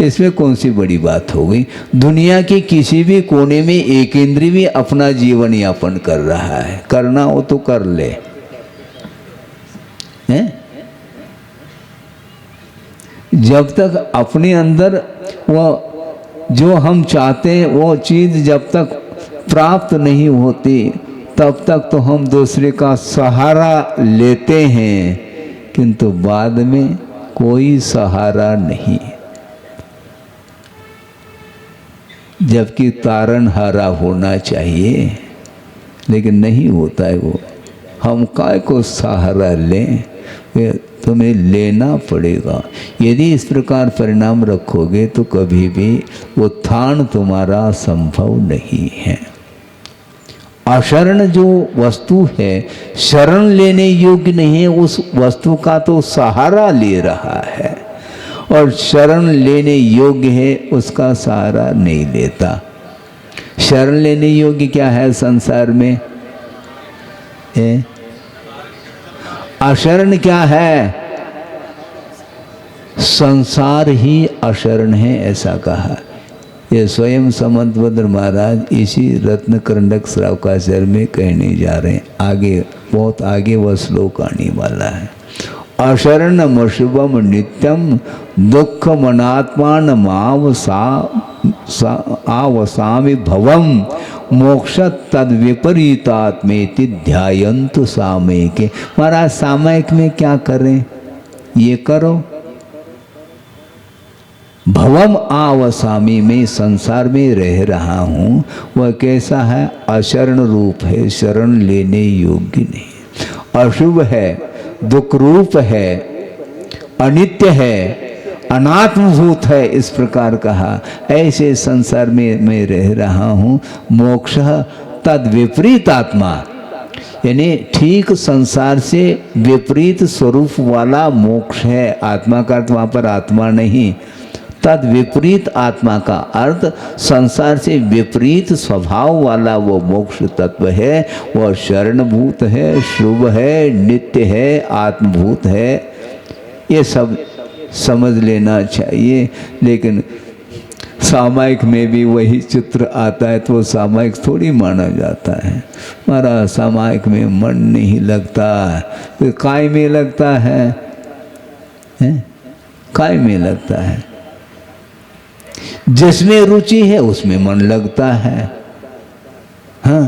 इसमें कौन सी बड़ी बात हो गई? दुनिया के किसी भी कोने में एक इंद्रिय भी अपना जीवन यापन कर रहा है, करना हो तो कर ले। जब तक अपने अंदर वो जो हम चाहते हैं वो चीज जब तक प्राप्त नहीं होती तब तक तो हम दूसरे का सहारा लेते हैं, किंतु बाद में कोई सहारा नहीं। जबकि तारनहारा होना चाहिए, लेकिन नहीं होता है वो। हम काय को सहारा लें? तुम्हें लेना पड़ेगा। यदि इस प्रकार परिणाम रखोगे तो कभी भी उत्थान तुम्हारा संभव नहीं है। अशरण जो वस्तु है शरण लेने योग्य नहीं है, उस वस्तु का तो सहारा ले रहा है, और शरण लेने योग्य है उसका सहारा नहीं लेता। शरण लेने योग्य क्या है संसार में? अशरण क्या है? संसार ही अशरण है, ऐसा कहा। ये स्वयं समंतभद्र महाराज इसी रत्नकरंडक श्रावकाचार्य में कहने जा रहे हैं। आगे बहुत आगे वह श्लोक आने वाला है। अशरणम शुभम नित्यम दुख मनात्मान आवसामि भवम मोक्ष तद विपरीतात्मेति ध्यायन्तु सामयिके। महाराज सामयिक में क्या करें? ये करो। भवम आवसामी में संसार में रह रहा हूँ, वह कैसा है? अशरण रूप है, शरण लेने योग्य नहीं, अशुभ है, दुख रूप है, अनित्य है, अनात्मभूत है, इस प्रकार कहा। ऐसे संसार में मैं रह रहा हूँ। मोक्ष तद विपरीत आत्मा, यानी ठीक संसार से विपरीत स्वरूप वाला मोक्ष है। आत्मा का अर्थ वहाँ पर आत्मा नहीं, तद विपरीत आत्मा का अर्थ संसार से विपरीत स्वभाव वाला वो मोक्ष तत्व है। वह शरणभूत है, शुभ है, नित्य है, आत्मभूत है। ये सब समझ लेना चाहिए। लेकिन सामायिक में भी वही चित्र आता है तो वो सामायिक थोड़ी माना जाता है। हमारा सामायिक में मन नहीं लगता, फिर काय में लगता है, काय में लगता है। जिसमें रुचि है उसमें मन लगता है। हाँ,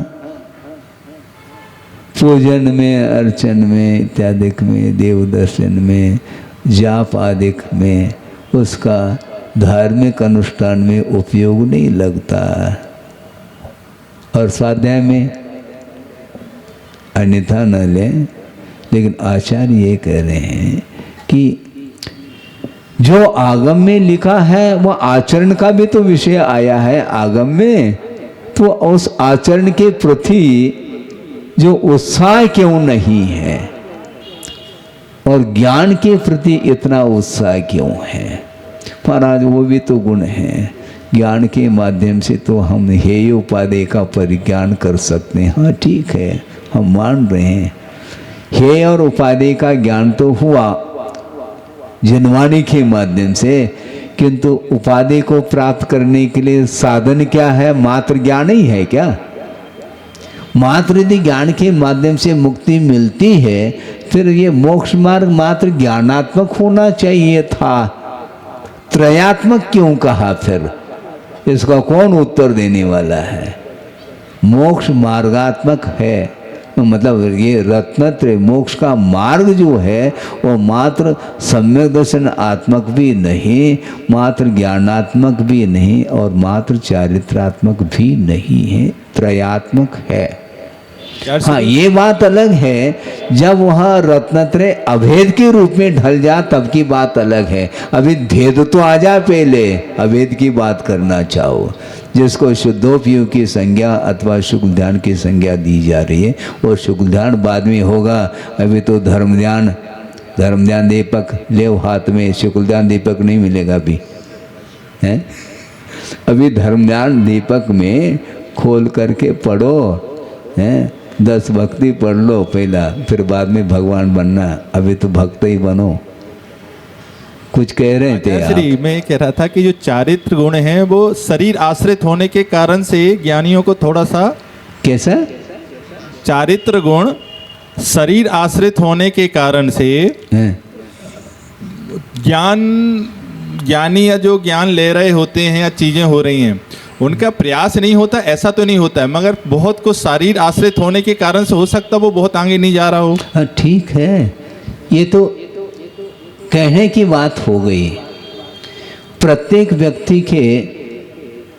पूजन में, अर्चन में, इत्यादिक में, देव दर्शन में, जाप आदिक में उसका धार्मिक अनुष्ठान में उपयोग नहीं लगता। और स्वाध्याय में अन्यथा न लें। लेकिन आचार्य ये कह रहे हैं कि जो आगम में लिखा है वह आचरण का भी तो विषय आया है आगम में, तो उस आचरण के प्रति जो उत्साह क्यों नहीं है और ज्ञान के प्रति इतना उत्साह क्यों है? महाराज वो भी तो गुण है। ज्ञान के माध्यम से तो हम हेय उपादेय का परिज्ञान कर सकते हैं। हाँ ठीक है, हम मान रहे हैं हेय और उपादेय का ज्ञान तो हुआ जिनवाणी के माध्यम से, किंतु उपाधि को प्राप्त करने के लिए साधन क्या है? मात्र ज्ञान ही है क्या? मात्र यदि ज्ञान के माध्यम से मुक्ति मिलती है, फिर ये मोक्ष मार्ग मात्र ज्ञानात्मक होना चाहिए था। त्रयात्मक क्यों कहा? फिर इसका कौन उत्तर देने वाला है? मोक्ष मार्गात्मक है, मतलब ये रत्नत्रय मोक्ष का मार्ग जो है वो मात्र सम्यक दर्शन आत्मक भी नहीं, मात्र ज्ञानात्मक भी नहीं, और मात्र चारित्रात्मक भी नहीं है, त्रयात्मक है। हाँ, ये बात अलग है जब वह रत्नत्रय अभेद के रूप में ढल जा, तब की बात अलग है। अभी भेद तो आ जा, पहले अभेद की बात करना चाहो। जिसको शुद्धोपयोग की संज्ञा अथवा शुक्ल ध्यान की संज्ञा दी जा रही है, वो शुक्ल ध्यान बाद में होगा। अभी तो धर्म ध्यान दीपक ले हाथ में, शुक्ल ध्यान दीपक नहीं मिलेगा अभी, है? अभी धर्म ध्यान दीपक में खोल करके पढ़ो, हैं? 10 भक्ति पढ़ लो पहला, फिर बाद में भगवान बनना। अभी तो भक्त ही बनो। कुछ कह रहे थे आप? मैं कह रहा था कि जो चारित्र गुण हैं वो शरीर आश्रित होने के कारण से ज्ञानियों को थोड़ा सा, कैसा चारित्र गुण शरीर आश्रित होने के कारण से ज्ञानी या जो ज्ञान ले रहे होते हैं या चीजें हो रही हैं उनका प्रयास नहीं होता, ऐसा तो नहीं होता है, मगर बहुत कुछ शरीर आश्रित होने के कारण से हो सकता वो बहुत आगे नहीं जा रहा हो। हाँ ठीक है, ये तो कहने की बात हो गई। प्रत्येक व्यक्ति के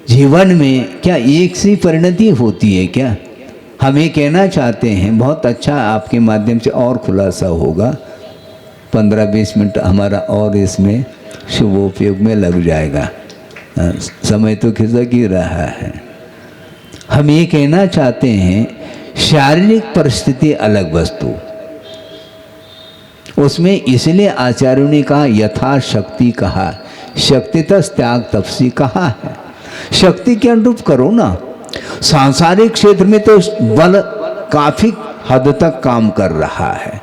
जीवन में क्या एक सी परिणति होती है क्या? हम ये कहना चाहते हैं, बहुत अच्छा आपके माध्यम से और खुलासा होगा। 15-20 मिनट हमारा और इसमें शुभ उपयोग में लग जाएगा। समय तो खिसक ही रहा है। हम ये कहना चाहते हैं शारीरिक परिस्थिति अलग वस्तु, उसमें इसलिए आचार्यों ने कहा यथाशक्ति कहा, शक्तितः त्याग तपसी कहा है। शक्ति के अनुरूप करो ना। सांसारिक क्षेत्र में तो बल काफी हद तक काम कर रहा है,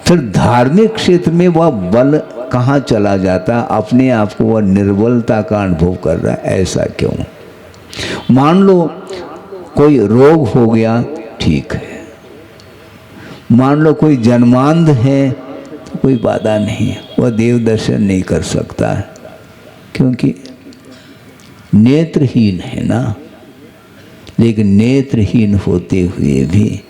फिर धार्मिक क्षेत्र में वह बल कहाँ चला जाता, अपने आप को वह निर्बलता का अनुभव कर रहा है। ऐसा क्यों? मान लो कोई रोग हो गया, ठीक है। मान लो कोई जन्मांध है तो कोई बाधा नहीं, वह देव दर्शन नहीं कर सकता क्योंकि नेत्रहीन है ना। लेकिन नेत्रहीन होते हुए भी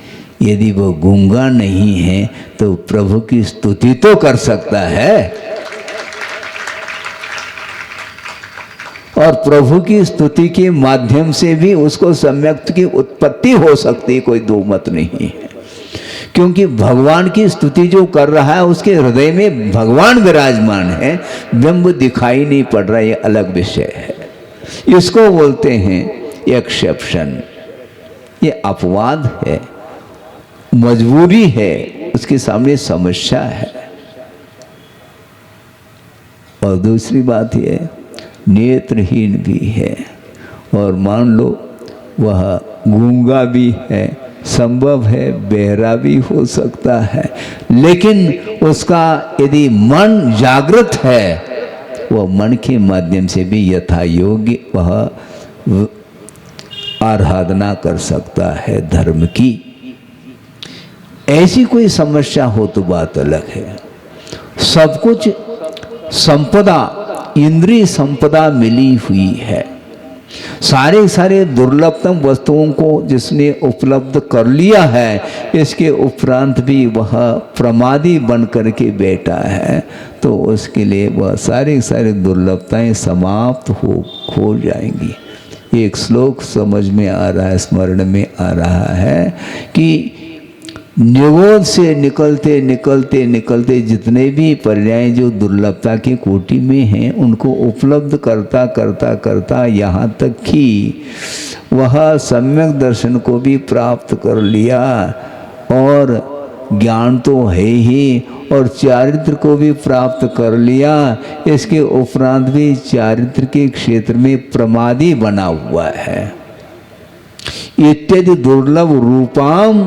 यदि वह गूंगा नहीं है तो प्रभु की स्तुति तो कर सकता है, और प्रभु की स्तुति के माध्यम से भी उसको सम्यक की उत्पत्ति हो सकती है, कोई दो मत नहीं है। क्योंकि भगवान की स्तुति जो कर रहा है उसके हृदय में भगवान विराजमान है, बिंब दिखाई नहीं पड़ रहा, ये अलग विषय है। इसको बोलते हैं एक्सेप्शन। ये अपवाद है, मजबूरी है, उसके सामने समस्या है। और दूसरी बात यह नेत्रहीन भी है, और मान लो वह गूंगा भी है, संभव है बहरा भी हो सकता है, लेकिन उसका यदि मन जागृत है, वह मन के माध्यम से भी यथा योग्य वह आराधना कर सकता है धर्म की। ऐसी कोई समस्या हो तो बात अलग है। सब कुछ संपदा, इंद्रिय संपदा मिली हुई है। सारे दुर्लभतम वस्तुओं को जिसने उपलब्ध कर लिया है, इसके उपरांत भी वह प्रमादी बन करके बैठा है, तो उसके लिए वह सारी दुर्लभताएं समाप्त हो जाएंगी। एक श्लोक समझ में आ रहा है, स्मरण में आ रहा है कि निरोध से निकलते निकलते निकलते जितने भी पर्याय जो दुर्लभता की कोटि में हैं, उनको उपलब्ध करता करता करता यहाँ तक कि वह सम्यक दर्शन को भी प्राप्त कर लिया, और ज्ञान तो है ही, और चारित्र को भी प्राप्त कर लिया। इसके उपरांत भी चारित्र के क्षेत्र में प्रमादी बना हुआ है। इत्यादि दुर्लभ रूपाम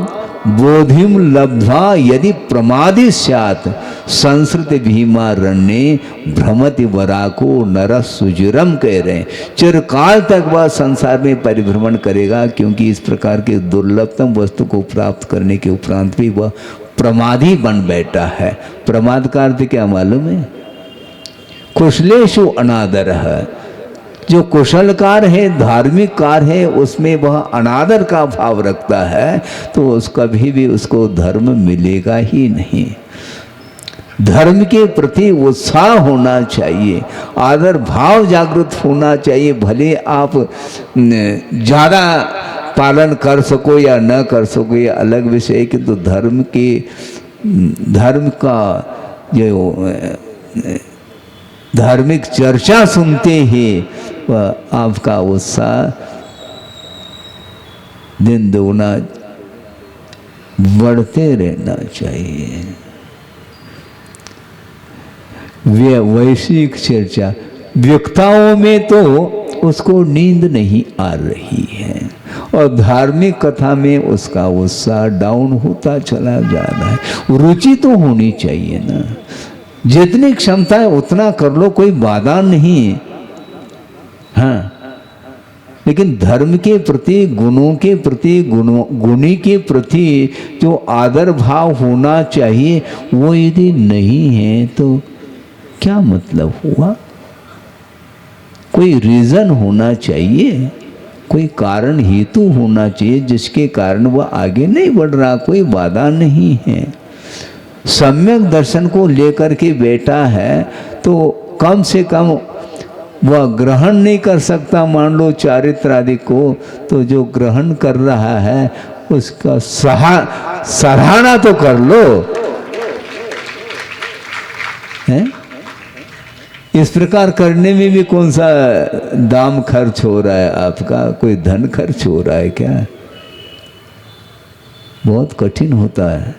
बोधिम लब्ध्वा यदि प्रमादी स्यात् संस्कृत भीमारण्ये भ्रमति वराको नर सुजुरम कह रहे हैं। चिरकाल तक वह संसार में परिभ्रमण करेगा, क्योंकि इस प्रकार के दुर्लभतम वस्तु को प्राप्त करने के उपरांत भी वह प्रमादी बन बैठा है। प्रमाद का अर्थ क्या मालूम है? कुशलेषु अनादर है। जो कुशलकार है, धार्मिक कार्य है, उसमें वह अनादर का भाव रखता है, तो उसका भी उसको धर्म मिलेगा ही नहीं। धर्म के प्रति उत्साह होना चाहिए, आदर भाव जागृत होना चाहिए। भले आप ज़्यादा पालन कर सको या न कर सको, ये अलग विषय है, किंतु धर्म का जो धार्मिक चर्चा सुनते ही वह आपका उत्साह दिन दोगुना बढ़ते रहना चाहिए। वैश्विक चर्चा व्यक्ताओं में तो उसको नींद नहीं आ रही है, और धार्मिक कथा में उसका उत्साह डाउन होता चला जा रहा है। रुचि तो होनी चाहिए ना, जितनी क्षमता है उतना कर लो, कोई बाधा नहीं। हाँ, लेकिन धर्म के प्रति, गुणों के प्रति, गुणी के प्रति जो आदर भाव होना चाहिए, वो यदि नहीं है तो क्या मतलब हुआ? कोई रीजन होना चाहिए, कोई कारण हेतु होना चाहिए जिसके कारण वह आगे नहीं बढ़ रहा। कोई बाधा नहीं है। सम्यक दर्शन को लेकर के बैठा है तो कम से कम वह ग्रहण नहीं कर सकता, मान लो चारित्र आदि को, तो जो ग्रहण कर रहा है उसका सराहना तो कर लो। है? इस प्रकार करने में भी कौन सा दाम खर्च हो रहा है आपका? कोई धन खर्च हो रहा है क्या? बहुत कठिन होता है।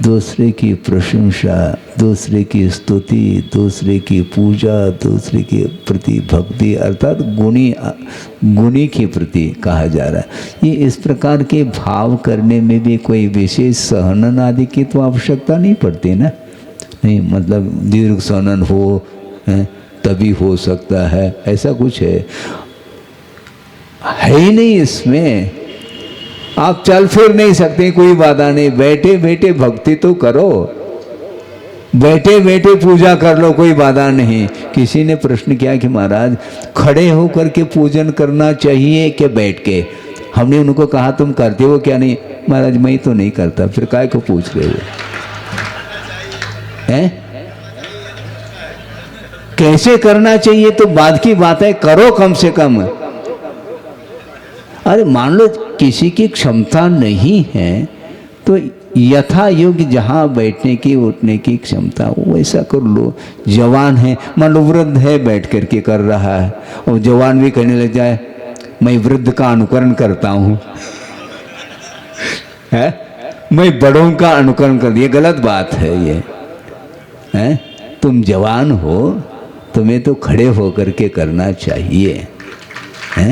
दूसरे की प्रशंसा, दूसरे की स्तुति, दूसरे की पूजा, दूसरे के प्रति भक्ति, अर्थात गुणी के प्रति कहा जा रहा है। ये इस प्रकार के भाव करने में भी कोई विशेष सहनन आदि की तो आवश्यकता नहीं पड़ती ना। नहीं मतलब दीर्घ सहनन हो तभी हो सकता है, ऐसा कुछ है ही नहीं इसमें। आप चल फिर नहीं सकते, कोई बाधा नहीं। बैठे बैठे भक्ति तो करो, बैठे बैठे पूजा कर लो, कोई बाधा नहीं। किसी ने प्रश्न किया कि महाराज खड़े होकर के पूजन करना चाहिए कि बैठ के? हमने उनको कहा तुम करते हो क्या? नहीं महाराज मैं तो नहीं करता। फिर काय को पूछ रहे हो हैं? कैसे करना चाहिए तो बाद की बात है, करो कम से कम। अरे मान लो किसी की क्षमता नहीं है तो यथा योग्य जहाँ बैठने की उठने की क्षमता हो वैसा कर लो। जवान है, मान लो वृद्ध है बैठ करके कर रहा है, और जवान भी कहने लग जाए मैं वृद्ध का अनुकरण करता हूँ है, मैं बड़ों का अनुकरण कर, ये गलत बात है। ये है तुम जवान हो, तुम्हें तो खड़े होकर के करना चाहिए है।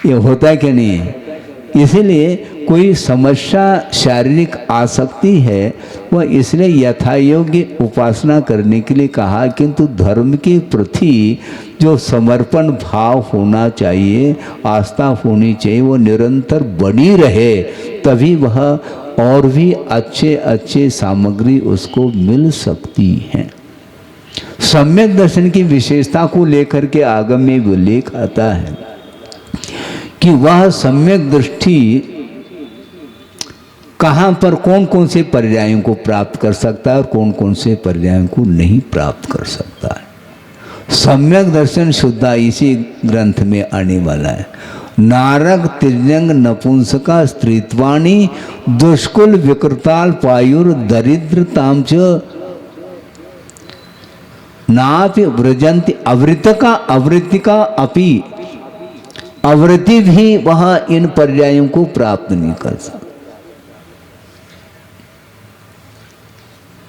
ये होता है कि नहीं? इसीलिए कोई समस्या शारीरिक आसक्ति है वह इसलिए यथायोग्य उपासना करने के लिए कहा, किंतु धर्म के प्रति जो समर्पण भाव होना चाहिए, आस्था होनी चाहिए, वो निरंतर बनी रहे, तभी वह और भी अच्छे अच्छे सामग्री उसको मिल सकती है। सम्यक दर्शन की विशेषता को लेकर के आगम में उल्लेख आता है कि वह सम्यक दृष्टि कहाँ पर कौन कौन से पर्यायों को प्राप्त कर सकता है और कौन कौन से पर्यायों को नहीं प्राप्त कर सकता है। सम्यक दर्शन शुद्धा इसी ग्रंथ में आने वाला है। नारक तिर्यंग नपुंसका स्त्रीत्वाणी दुष्कुल विकृताल पायुर दरिद्रताम च नापि व्रजंति अवृतका अवृतिका अपि, अवृत्ति भी वह इन पर्यायों को प्राप्त नहीं कर सकता।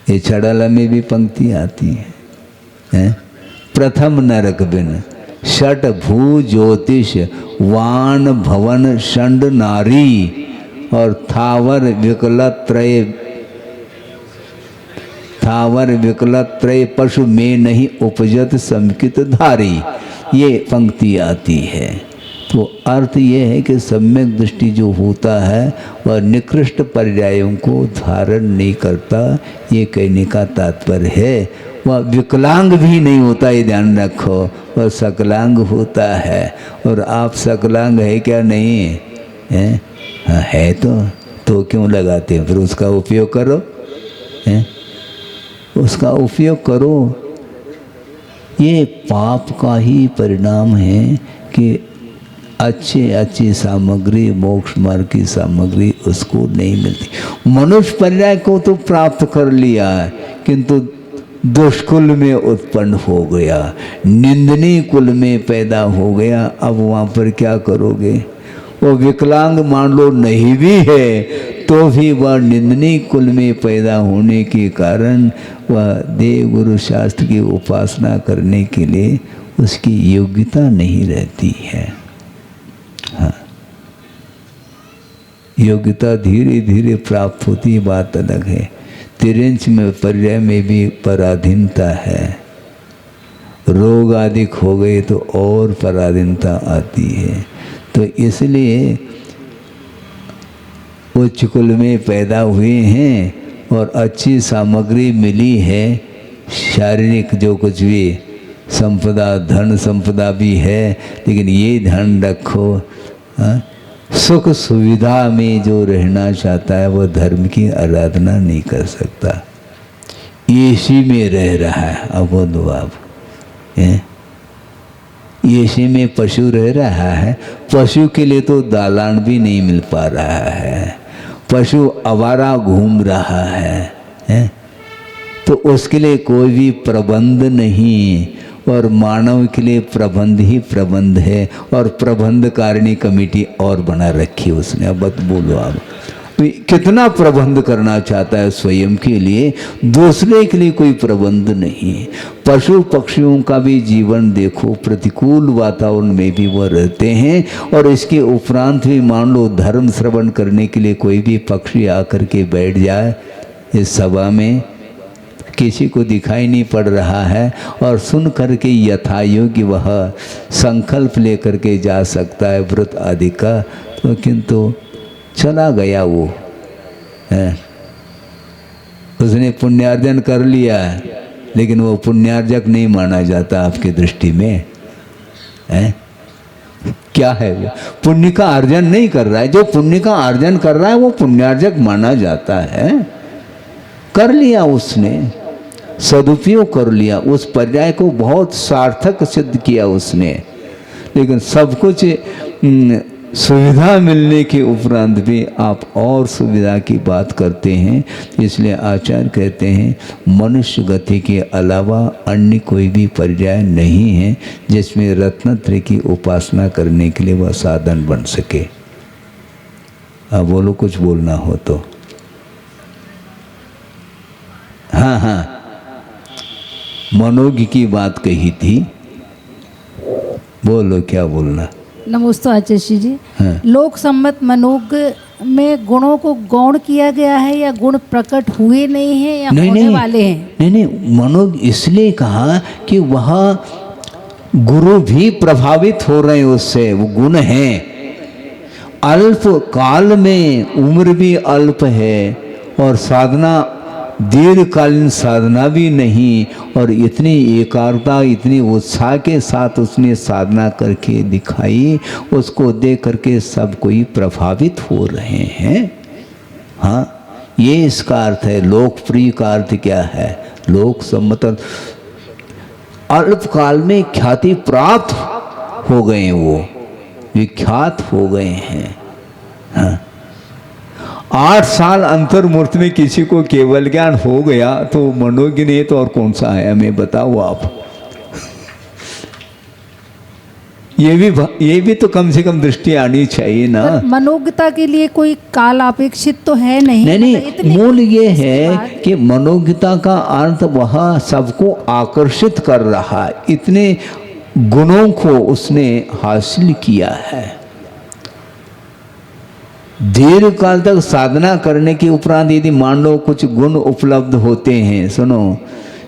ये छड़ाला में भी पंक्ति आती है? प्रथम नरक बिन षट भू ज्योतिष वान भवन षंड नारी, और थावर विकलत त्रय पशु में नहीं उपजत समित धारी, ये पंक्ति आती है। तो अर्थ ये है कि सम्यक दृष्टि जो होता है वह निकृष्ट पर्यायों को धारण नहीं करता, ये कहने का तात्पर्य है। वह विकलांग भी नहीं होता, ये ध्यान रखो, वह सकलांग होता है। और आप सकलांग है क्या? नहीं है? हाँ है तो क्यों लगाते हैं? फिर उसका उपयोग करो, है? उसका उपयोग करो। ये पाप का ही परिणाम है कि अच्छी सामग्री, मोक्ष मार्ग की सामग्री उसको नहीं मिलती। मनुष्य पर्याय को तो प्राप्त कर लिया है, किंतु दुष्कुल में उत्पन्न हो गया, निंदनीय कुल में पैदा हो गया। अब वहाँ पर क्या करोगे? वो विकलांग मान लो नहीं भी है तो भी वह निंदनीय कुल में पैदा होने के कारण वह देव गुरु शास्त्र की उपासना करने के लिए उसकी योग्यता नहीं रहती है। हाँ, योग्यता धीरे धीरे प्राप्त होती, बात अलग है। तिरंच में पर्याय में भी पराधीनता है। रोग आदि हो गए तो और पराधीनता आती है। तो इसलिए उच्च कुल में पैदा हुए हैं और अच्छी सामग्री मिली है, शारीरिक जो कुछ भी संपदा, धन संपदा भी है, लेकिन ये ध्यान रखो, सुख सुविधा में जो रहना चाहता है वह धर्म की आराधना नहीं कर सकता। एसी में रह रहा है, अब दो आप एसी में पशु रह रहा है, पशु के लिए तो दालान भी नहीं मिल पा रहा है, पशु आवारा घूम रहा है? तो उसके लिए कोई भी प्रबंध नहीं, और मानव के लिए प्रबंध ही प्रबंध है, और प्रबंध कारिणी कमेटी और बना रखी उसने। अब मत बोलो आप, तो कितना प्रबंध करना चाहता है स्वयं के लिए, दूसरे के लिए कोई प्रबंध नहीं है। पशु पक्षियों का भी जीवन देखो, प्रतिकूल वातावरण में भी वह रहते हैं, और इसके उपरांत भी मान लो धर्म श्रवण करने के लिए कोई भी पक्षी आकर के बैठ जाए इस सभा में, किसी को दिखाई नहीं पड़ रहा है, और सुन करके यथायोग्य वह संकल्प लेकर के जा सकता है व्रत आदि का, तो किंतु चला गया वो है, उसने पुण्यार्जन कर लिया है, लेकिन वो पुण्यार्जक नहीं माना जाता आपकी दृष्टि में है? क्या है वो? पुण्य का अर्जन नहीं कर रहा है। जो पुण्य का अर्जन कर रहा है वो पुण्यार्जक माना जाता है। कर लिया उसने, सदुपयोग कर लिया, उस पर्याय को बहुत सार्थक सिद्ध किया उसने। लेकिन सब कुछ सुविधा मिलने के उपरांत भी आप और सुविधा की बात करते हैं। इसलिए आचार्य कहते हैं मनुष्य गति के अलावा अन्य कोई भी पर्याय नहीं है जिसमें रत्नत्रय की उपासना करने के लिए वह साधन बन सके। अब बोलो, कुछ बोलना हो तो। हाँ हाँ, मनोज्ञ की बात कही थी, बोलो क्या बोलना। नमस्ते आचार्य जी। हाँ। लोक सम्मत मनोज्ञ में गुणों को गौण किया गया है या गुण प्रकट हुए नहीं हैं या होने वाले हैं? नहीं, मनोज्ञ इसलिए कहा कि वह गुरु भी प्रभावित हो रहे हैं उससे, वो गुण हैं। अल्प काल में उम्र भी अल्प है और साधना दीर्घकालीन साधना भी नहीं, और इतनी एकाग्रता इतनी उत्साह के साथ उसने साधना करके दिखाई, उसको देख करके सब कोई प्रभावित हो रहे हैं। हाँ, ये इसका अर्थ है। लोकप्रिय का अर्थ क्या है? लोक सम्मत, अल्पकाल में ख्याति प्राप्त हो गए, वो विख्यात हो गए हैं। हाँ, 8 साल अंतर्मूर्ति में किसी को केवल ज्ञान हो गया तो मनोज्ञ नहीं तो और कौन सा है? हमें बताओ आप। ये भी तो कम से कम दृष्टि आनी चाहिए ना। मनोज्ञता के लिए कोई काल अपेक्षित तो है नहीं। नहीं, मूल ये है कि मनोज्ञता का अर्थ वह सबको आकर्षित कर रहा है, इतने गुणों को उसने हासिल किया है। दीर्घ काल तक साधना करने के उपरांत यदि मान लो कुछ गुण उपलब्ध होते हैं, सुनो,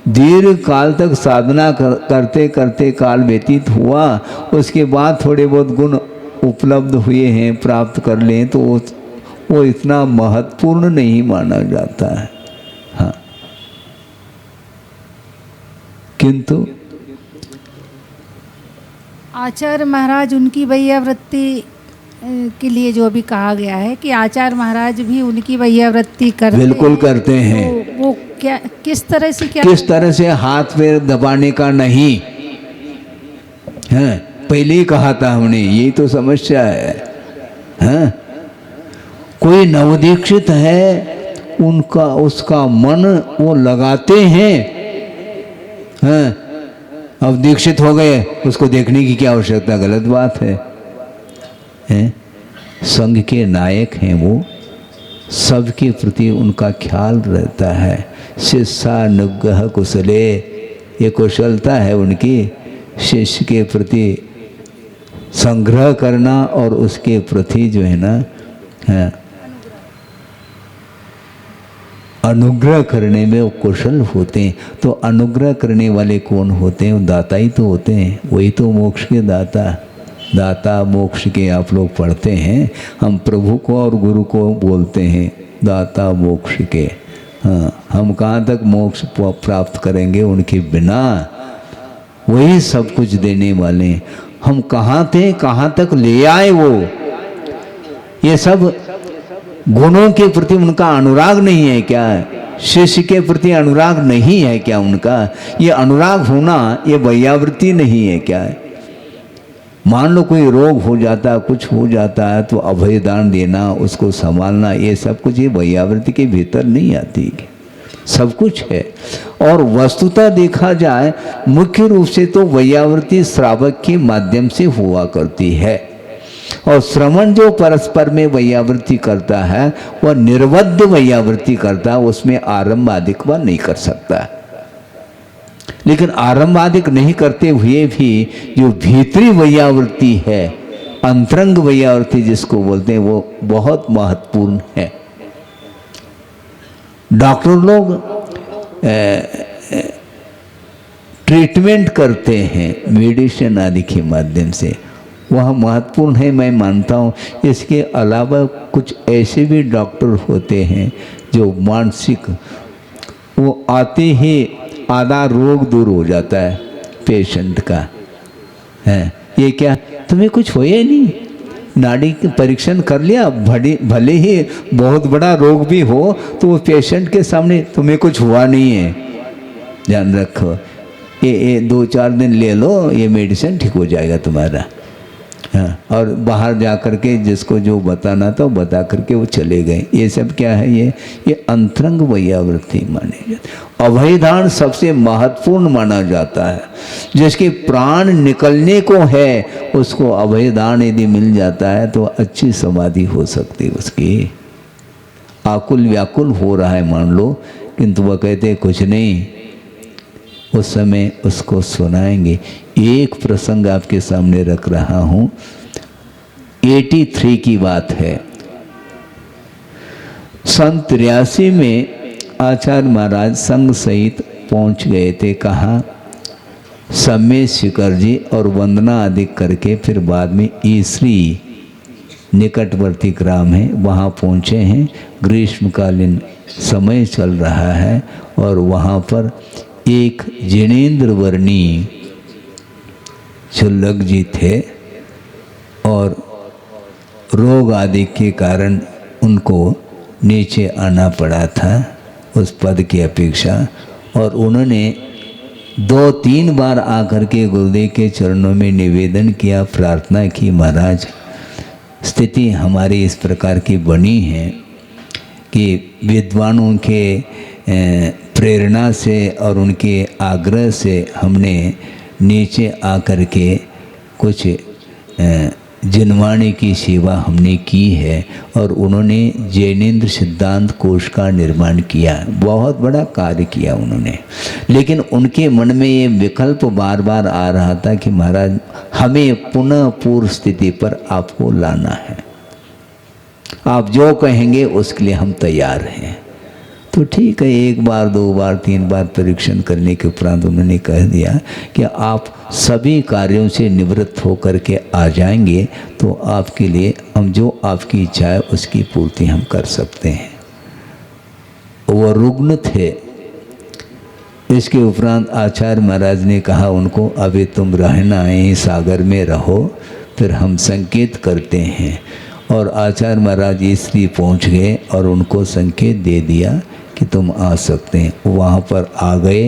दीर्घ काल तक साधना करते करते काल व्यतीत हुआ, उसके बाद थोड़े बहुत गुण उपलब्ध हुए हैं, प्राप्त कर लें, तो वो इतना महत्वपूर्ण नहीं माना जाता है। हाँ, किंतु आचार्य महाराज उनकी वैयावृत्ति के लिए जो भी कहा गया है कि आचार्य महाराज भी उनकी वैयावृत्ति करते बिल्कुल करते हैं। तो वो क्या, किस तरह से, क्या किस तरह से? हाथ पैर दबाने का नहीं है, पहले ही कहा था हमने, यही तो समस्या है। हाँ? कोई नवदीक्षित है, उनका उसका मन वो लगाते हैं। हाँ? अब दीक्षित हो गए, उसको देखने की क्या आवश्यकता? गलत बात है। संघ के नायक हैं वो, सबके प्रति उनका ख्याल रहता है। शिष्यानुग्रह कुशले, ये कुशलता है उनकी, शिष्य के प्रति संग्रह करना और उसके प्रति जो है ना अनुग्रह करने में वो कुशल होते हैं। तो अनुग्रह करने वाले कौन होते हैं? वो दाता ही तो होते हैं, वही तो मोक्ष के दाता। दाता मोक्ष के आप लोग पढ़ते हैं, हम प्रभु को और गुरु को बोलते हैं दाता मोक्ष के। हाँ, हम कहाँ तक मोक्ष प्राप्त करेंगे उनके बिना? वही सब कुछ देने वाले। हम कहाँ थे, कहाँ तक ले आए वो? ये सब गुणों के प्रति उनका अनुराग नहीं है क्या? शिष्य के प्रति अनुराग नहीं है क्या उनका? ये अनुराग होना ये वैयावृत्ति नहीं है क्या? मान लो कोई रोग हो जाता है, कुछ हो जाता है, तो अभय दान देना, उसको संभालना, ये सब कुछ ये वैयावृत्ति के भीतर नहीं आती। सब कुछ है। और वस्तुतः देखा जाए मुख्य रूप से तो वैयावृत्ति श्रावक के माध्यम से हुआ करती है, और श्रवण जो परस्पर में वैयावृत्ति करता है वह निर्बद्ध वैयावृत्ति करता है, उसमें आरंभादिक वह नहीं कर सकता। लेकिन आरंभादिक नहीं करते हुए भी जो भीतरी वैयावृत्ति है, अंतरंग वैयावृत्ति जिसको बोलते हैं, वो बहुत महत्वपूर्ण है। डॉक्टर लोग ट्रीटमेंट करते हैं मेडिसिन आदि के माध्यम से, वह महत्वपूर्ण है, मैं मानता हूँ। इसके अलावा कुछ ऐसे भी डॉक्टर होते हैं जो मानसिक, वो आते ही आधा रोग दूर हो जाता है पेशेंट का, है ये क्या तुम्हें कुछ होया नहीं, नाड़ी के परीक्षण कर लिया, भले ही बहुत बड़ा रोग भी हो तो वो पेशेंट के सामने तुम्हें कुछ हुआ नहीं है, ध्यान रखो, ये 2-4 दिन ले लो, ये मेडिसिन ठीक हो जाएगा तुम्हारा। हाँ, और बाहर जा कर के जिसको जो बताना था बता करके वो चले गए। ये सब क्या है, ये अंतरंग वैयावृत्ति माने जाते। अभयदान सबसे महत्वपूर्ण माना जाता है, जिसके प्राण निकलने को है उसको अभयदान यदि मिल जाता है तो अच्छी समाधि हो सकती है उसकी। आकुल व्याकुल हो रहा है मान लो, किंतु वह कहते कुछ नहीं, उस समय उसको सुनाएंगे। एक प्रसंग आपके सामने रख रहा हूँ, 83 की बात है। सन 83 में आचार्य महाराज संघ सहित पहुँच गए थे। कहाँ? सम्य शिखर जी और वंदना आदि करके फिर बाद में ईसरी निकटवर्ती ग्राम है, वहाँ पहुँचे हैं। ग्रीष्मकालीन समय चल रहा है और वहाँ पर एक जिनेंद्र वर्णी क्षुल्लक जी थे और रोग आदि के कारण उनको नीचे आना पड़ा था उस पद की अपेक्षा, और उन्होंने 2-3 बार आकर के गुरुदेव के चरणों में निवेदन किया, प्रार्थना की, महाराज स्थिति हमारी इस प्रकार की बनी है कि विद्वानों के प्रेरणा से और उनके आग्रह से हमने नीचे आकर के कुछ जिनवाणी की सेवा हमने की है, और उन्होंने जैनेन्द्र सिद्धांत कोश का निर्माण किया, बहुत बड़ा कार्य किया उन्होंने। लेकिन उनके मन में ये विकल्प बार बार आ रहा था कि महाराज हमें पुनः पूर्व स्थिति पर आपको लाना है, आप जो कहेंगे उसके लिए हम तैयार हैं। तो ठीक है, 1 बार 2 बार 3 बार परीक्षण करने के उपरांत उन्होंने कह दिया कि आप सभी कार्यों से निवृत्त होकर के आ जाएंगे तो आपके लिए हम जो आपकी इच्छा है उसकी पूर्ति हम कर सकते हैं। वो रुग्ण थे। इसके उपरांत आचार्य महाराज ने कहा उनको, अभी तुम रहना है सागर में रहो, फिर हम संकेत करते हैं। और आचार्य महाराज इसलिए पहुँच गए और उनको संकेत दे दिया कि तुम आ सकते हैं। वहाँ पर आ गए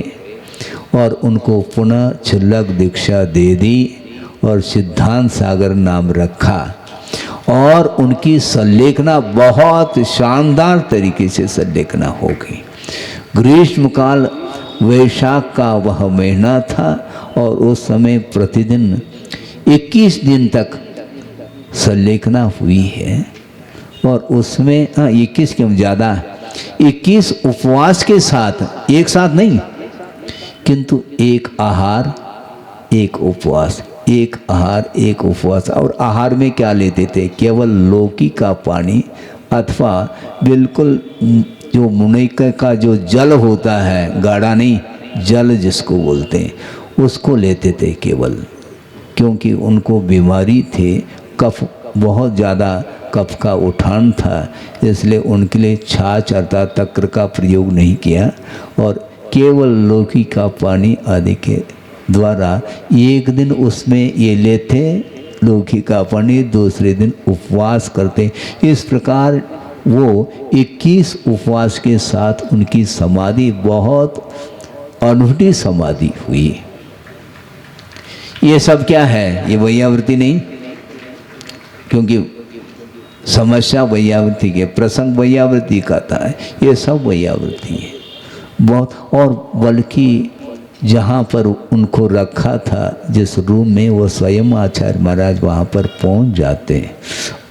और उनको पुनः क्षुल्लक दीक्षा दे दी और सिद्धांत सागर नाम रखा, और उनकी संलेखना बहुत शानदार तरीके से संलेखना हो गई। ग्रीष्मकाल वैशाख का वह महीना था और उस समय प्रतिदिन 21 दिन तक संलेखना हुई है, और उसमें 21 क्यों ज़्यादा, 21 उपवास के साथ, एक साथ नहीं, किंतु एक आहार एक उपवास, एक आहार एक उपवास। और आहार में क्या लेते थे? केवल लौकी का पानी अथवा बिल्कुल जो मुनिका का जो जल होता है, गाढ़ा नहीं, जल जिसको बोलते हैं, उसको लेते थे केवल, क्योंकि उनको बीमारी थी, कफ बहुत ज़्यादा कफ का उठान था, इसलिए उनके लिए छाछ अर्थात तक्र का प्रयोग नहीं किया, और केवल लौकी का पानी आदि के द्वारा एक दिन उसमें ये लेते लौकी का पानी, दूसरे दिन उपवास करते। इस प्रकार वो 21 उपवास के साथ उनकी समाधि बहुत अनूठी समाधि हुई। ये सब क्या है? ये वैयावृत्ति नहीं, क्योंकि समस्या वैयावृत्ति के, प्रसंग वैयावृत्ति का था, ये सब वैयावृत्ति है। बहुत, और बल्कि जहाँ पर उनको रखा था जिस रूम में, वो स्वयं आचार्य महाराज वहाँ पर पहुँच जाते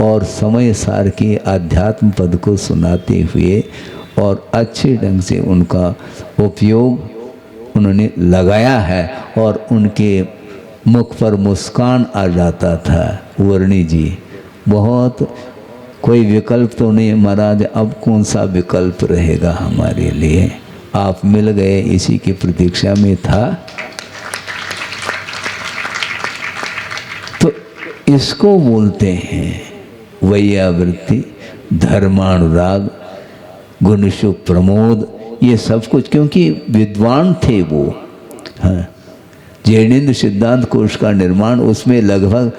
और समय सार के आध्यात्म पद को सुनाते हुए और अच्छे ढंग से उनका उपयोग उन्होंने लगाया है और उनके मुख पर मुस्कान आ जाता था। वर्णी जी बहुत, कोई विकल्प तो नहीं महाराज, अब कौन सा विकल्प रहेगा हमारे लिए, आप मिल गए, इसी की प्रतीक्षा में था। तो इसको बोलते हैं वैयावृत्ति, धर्मानुराग, गुणशुभ प्रमोद, ये सब कुछ, क्योंकि विद्वान थे वो। हाँ, जैनेन्द्र सिद्धांत कोश का निर्माण, उसमें लगभग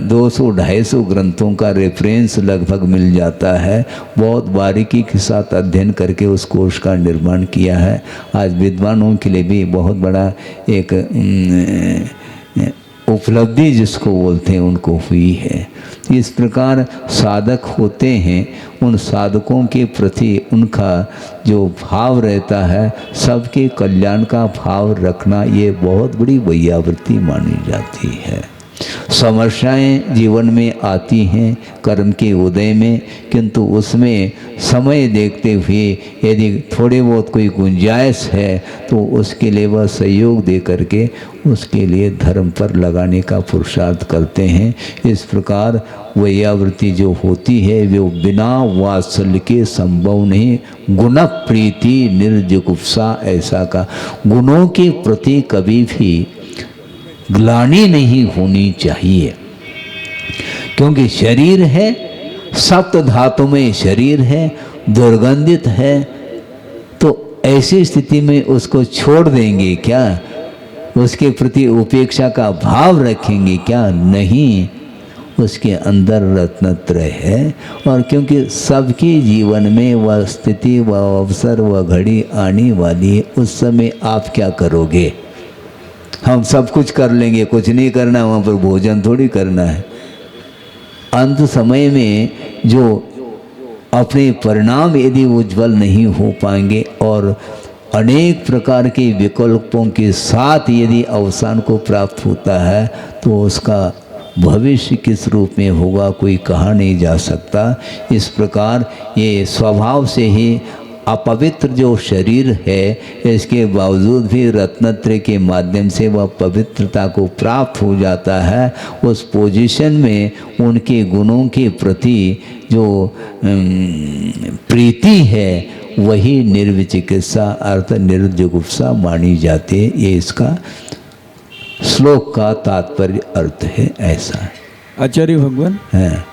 200-250 ग्रंथों का रेफरेंस लगभग मिल जाता है। बहुत बारीकी के साथ अध्ययन करके उस कोश का निर्माण किया है। आज विद्वानों के लिए भी बहुत बड़ा एक उपलब्धि जिसको बोलते हैं उनको हुई है। इस प्रकार साधक होते हैं, उन साधकों के प्रति उनका जो भाव रहता है, सबके कल्याण का भाव रखना, ये बहुत बड़ी वैयावृत्ति मानी जाती है। समस्याएं जीवन में आती हैं कर्म के उदय में, किंतु उसमें समय देखते हुए यदि थोड़े बहुत कोई गुंजाइश है तो उसके लिए वह सहयोग दे करके उसके लिए धर्म पर लगाने का पुरुषार्थ करते हैं। इस प्रकार वैयावृत्ति जो होती है वो बिना वात्सल्य के संभव नहीं। गुण प्रीति निर्जुगुप्सा, ऐसा का गुणों के प्रति कभी भी ग्लानि नहीं होनी चाहिए, क्योंकि शरीर है, सप्त धातु में शरीर है, दुर्गंधित है, तो ऐसी स्थिति में उसको छोड़ देंगे क्या? उसके प्रति उपेक्षा का भाव रखेंगे क्या? नहीं, उसके अंदर रत्नत्रय है। और क्योंकि सबके जीवन में वह स्थिति, वह अवसर, वह घड़ी आने वाली है, उस समय आप क्या करोगे? हम सब कुछ कर लेंगे, कुछ नहीं करना, वहाँ पर भोजन थोड़ी करना है। अंत समय में जो अपने परिणाम यदि उज्जवल नहीं हो पाएंगे और अनेक प्रकार के विकल्पों के साथ यदि अवसान को प्राप्त होता है, तो उसका भविष्य किस रूप में होगा कोई कहा नहीं जा सकता। इस प्रकार ये स्वभाव से ही अपवित्र जो शरीर है, इसके बावजूद भी रत्नत्रय के माध्यम से वह पवित्रता को प्राप्त हो जाता है। उस पोजीशन में उनके गुणों के प्रति जो प्रीति है वही निर्विचिकित्सा अर्थ निर्जुगुप्सा मानी जाती है। ये इसका श्लोक का तात्पर्य अर्थ है। ऐसा है आचार्य भगवान। है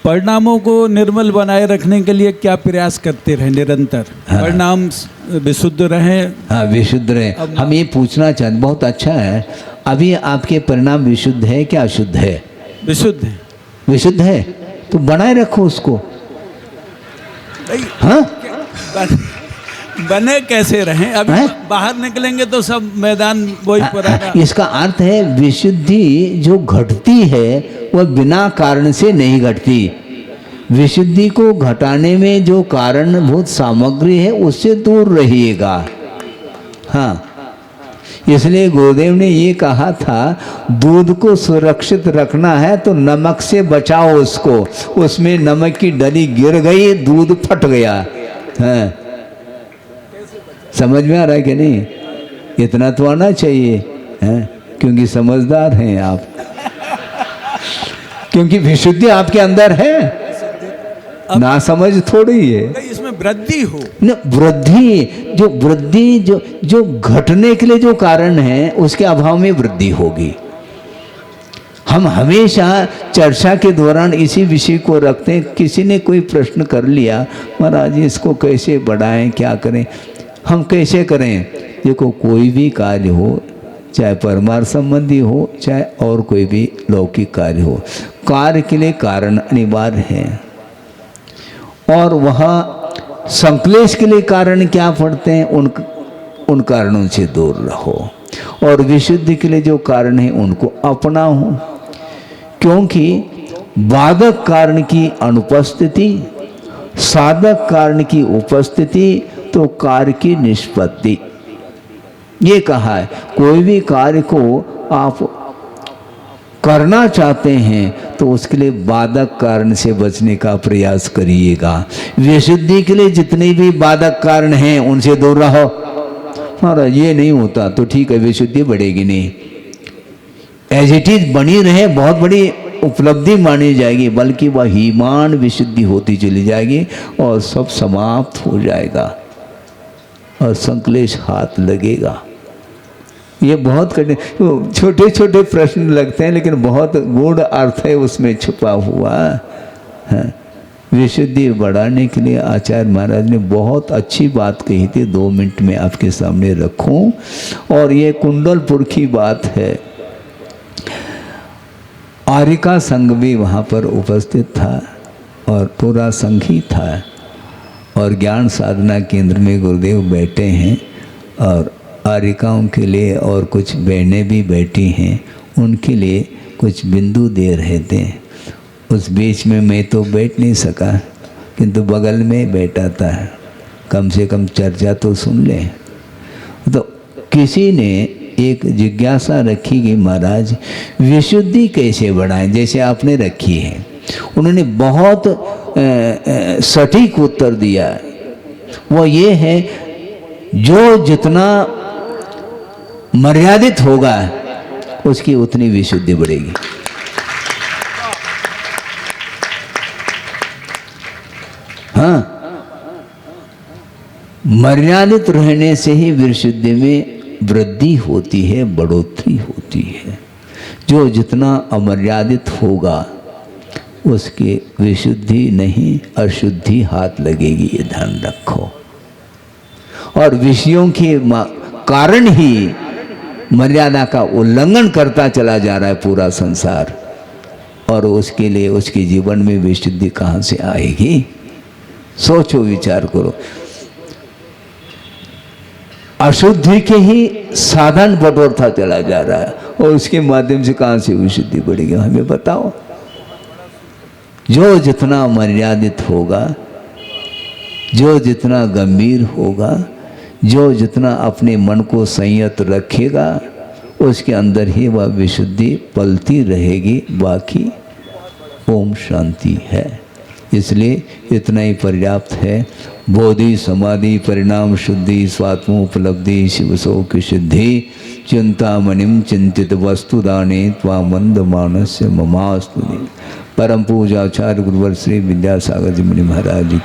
परिणामों को निर्मल बनाए रखने के लिए क्या प्रयास करते रहे निरंतर? हाँ। परिणाम विशुद्ध रहे। हाँ, विशुद्ध रहे। हम ये पूछना चाहते, बहुत अच्छा है, अभी आपके परिणाम विशुद्ध है क्या अशुद्ध है? विशुद्ध है। विशुद्ध है तो बनाए रखो उसको। हाँ, बने कैसे रहें? अभी बाहर निकलेंगे तो सब मैदान वही पुराना। इसका अर्थ है विशुद्धि जो घटती है वह बिना कारण से नहीं घटती। विशुद्धि को घटाने में जो कारणभूत सामग्री है उससे दूर रहिएगा। हाँ, इसलिए गुरुदेव ने ये कहा था दूध को सुरक्षित रखना है तो नमक से बचाओ उसको। उसमें नमक की डली गिर गई, दूध फट गया। हाँ, समझ में आ रहा है कि नहीं? इतना तो आना चाहिए है, क्योंकि समझदार हैं आप, क्योंकि विशुद्धि आपके अंदर है, ना समझ थोड़ी है। इसमें वृद्धि हो न, वृद्धि जो घटने के लिए जो कारण है उसके अभाव में वृद्धि होगी। हम हमेशा चर्चा के दौरान इसी विषय को रखते हैं। किसी ने कोई प्रश्न कर लिया, महाराज इसको कैसे बढ़ाएं, क्या करें? हम कैसे करें? देखो, कोई भी कार्य हो, चाहे परमार्थ संबंधी हो, चाहे और कोई भी लौकिक कार्य हो, कार्य के लिए कारण अनिवार्य है। और वहाँ संक्लेश के लिए कारण क्या पड़ते हैं, उन कारणों से दूर रहो। और विशुद्धि के लिए जो कारण है उनको अपनाओ, क्योंकि बाधक कारण की अनुपस्थिति, साधक कारण की उपस्थिति तो कार्य की निष्पत्ति। ये कहा है कोई भी कार्य को आप करना चाहते हैं तो उसके लिए बाधक कारण से बचने का प्रयास करिएगा। विशुद्धि के लिए जितने भी बाधक कारण हैं उनसे दूर रहो। महाराज ये नहीं होता तो ठीक है, विशुद्धि बढ़ेगी नहीं, एज इट इज बनी रहे, बहुत बड़ी उपलब्धि मानी जाएगी, बल्कि वह हीमान विशुद्धि होती चली जाएगी और सब समाप्त हो जाएगा और संकलेश हाथ लगेगा। ये बहुत कठिन, छोटे छोटे प्रश्न लगते हैं लेकिन बहुत गूढ़ अर्थ है उसमें छुपा हुआ है। विशुद्धि बढ़ाने के लिए आचार्य महाराज ने बहुत अच्छी बात कही थी, 2 मिनट में आपके सामने रखूं। और ये कुंडलपुर की बात है। आर्यिका संघ भी वहाँ पर उपस्थित था और पूरा संघ ही था और ज्ञान साधना केंद्र में गुरुदेव बैठे हैं और आर्यिकाओं के लिए और कुछ बहनें भी बैठी हैं, उनके लिए कुछ बिंदु दे रहे थे। उस बीच में मैं तो बैठ नहीं सका किंतु बगल में बैठा था, कम से कम चर्चा तो सुन ले। तो किसी ने एक जिज्ञासा रखी कि महाराज विशुद्धि कैसे बढ़ाएं, जैसे आपने रखी है। उन्होंने बहुत सटीक उत्तर दिया। वो ये है जो जितना मर्यादित होगा उसकी उतनी विशुद्धि बढ़ेगी। हाँ, मर्यादित रहने से ही विशुद्धि में वृद्धि होती है, बढ़ोतरी होती है। जो जितना अमर्यादित होगा उसकी विशुद्धि नहीं अशुद्धि हाथ लगेगी, ये ध्यान रखो। और विषयों के कारण ही मर्यादा का उल्लंघन करता चला जा रहा है पूरा संसार, और उसके लिए उसके जीवन में विशुद्धि कहाँ से आएगी? सोचो, विचार करो। अशुद्धि के ही साधन बटोरता चला जा रहा है और उसके माध्यम से कहाँ से विशुद्धि बढ़ेगी? हमें बताओ। जो जितना मर्यादित होगा, जो जितना गंभीर होगा, जो जितना अपने मन को संयत रखेगा, उसके अंदर ही वह विशुद्धि पलती रहेगी। बाकी ओम शांति है। इसलिए इतना ही पर्याप्त है। बोधि समाधि परिणाम शुद्धि स्वात्म उपलब्धि शिव शोक सिद्धि चिंतामणिम चिंतित वस्तुदाने त्वामंद मानस्य ममास्तु। परम पूजाचार्य गुरुवर श्री विद्यासागर जी मुनि महाराज।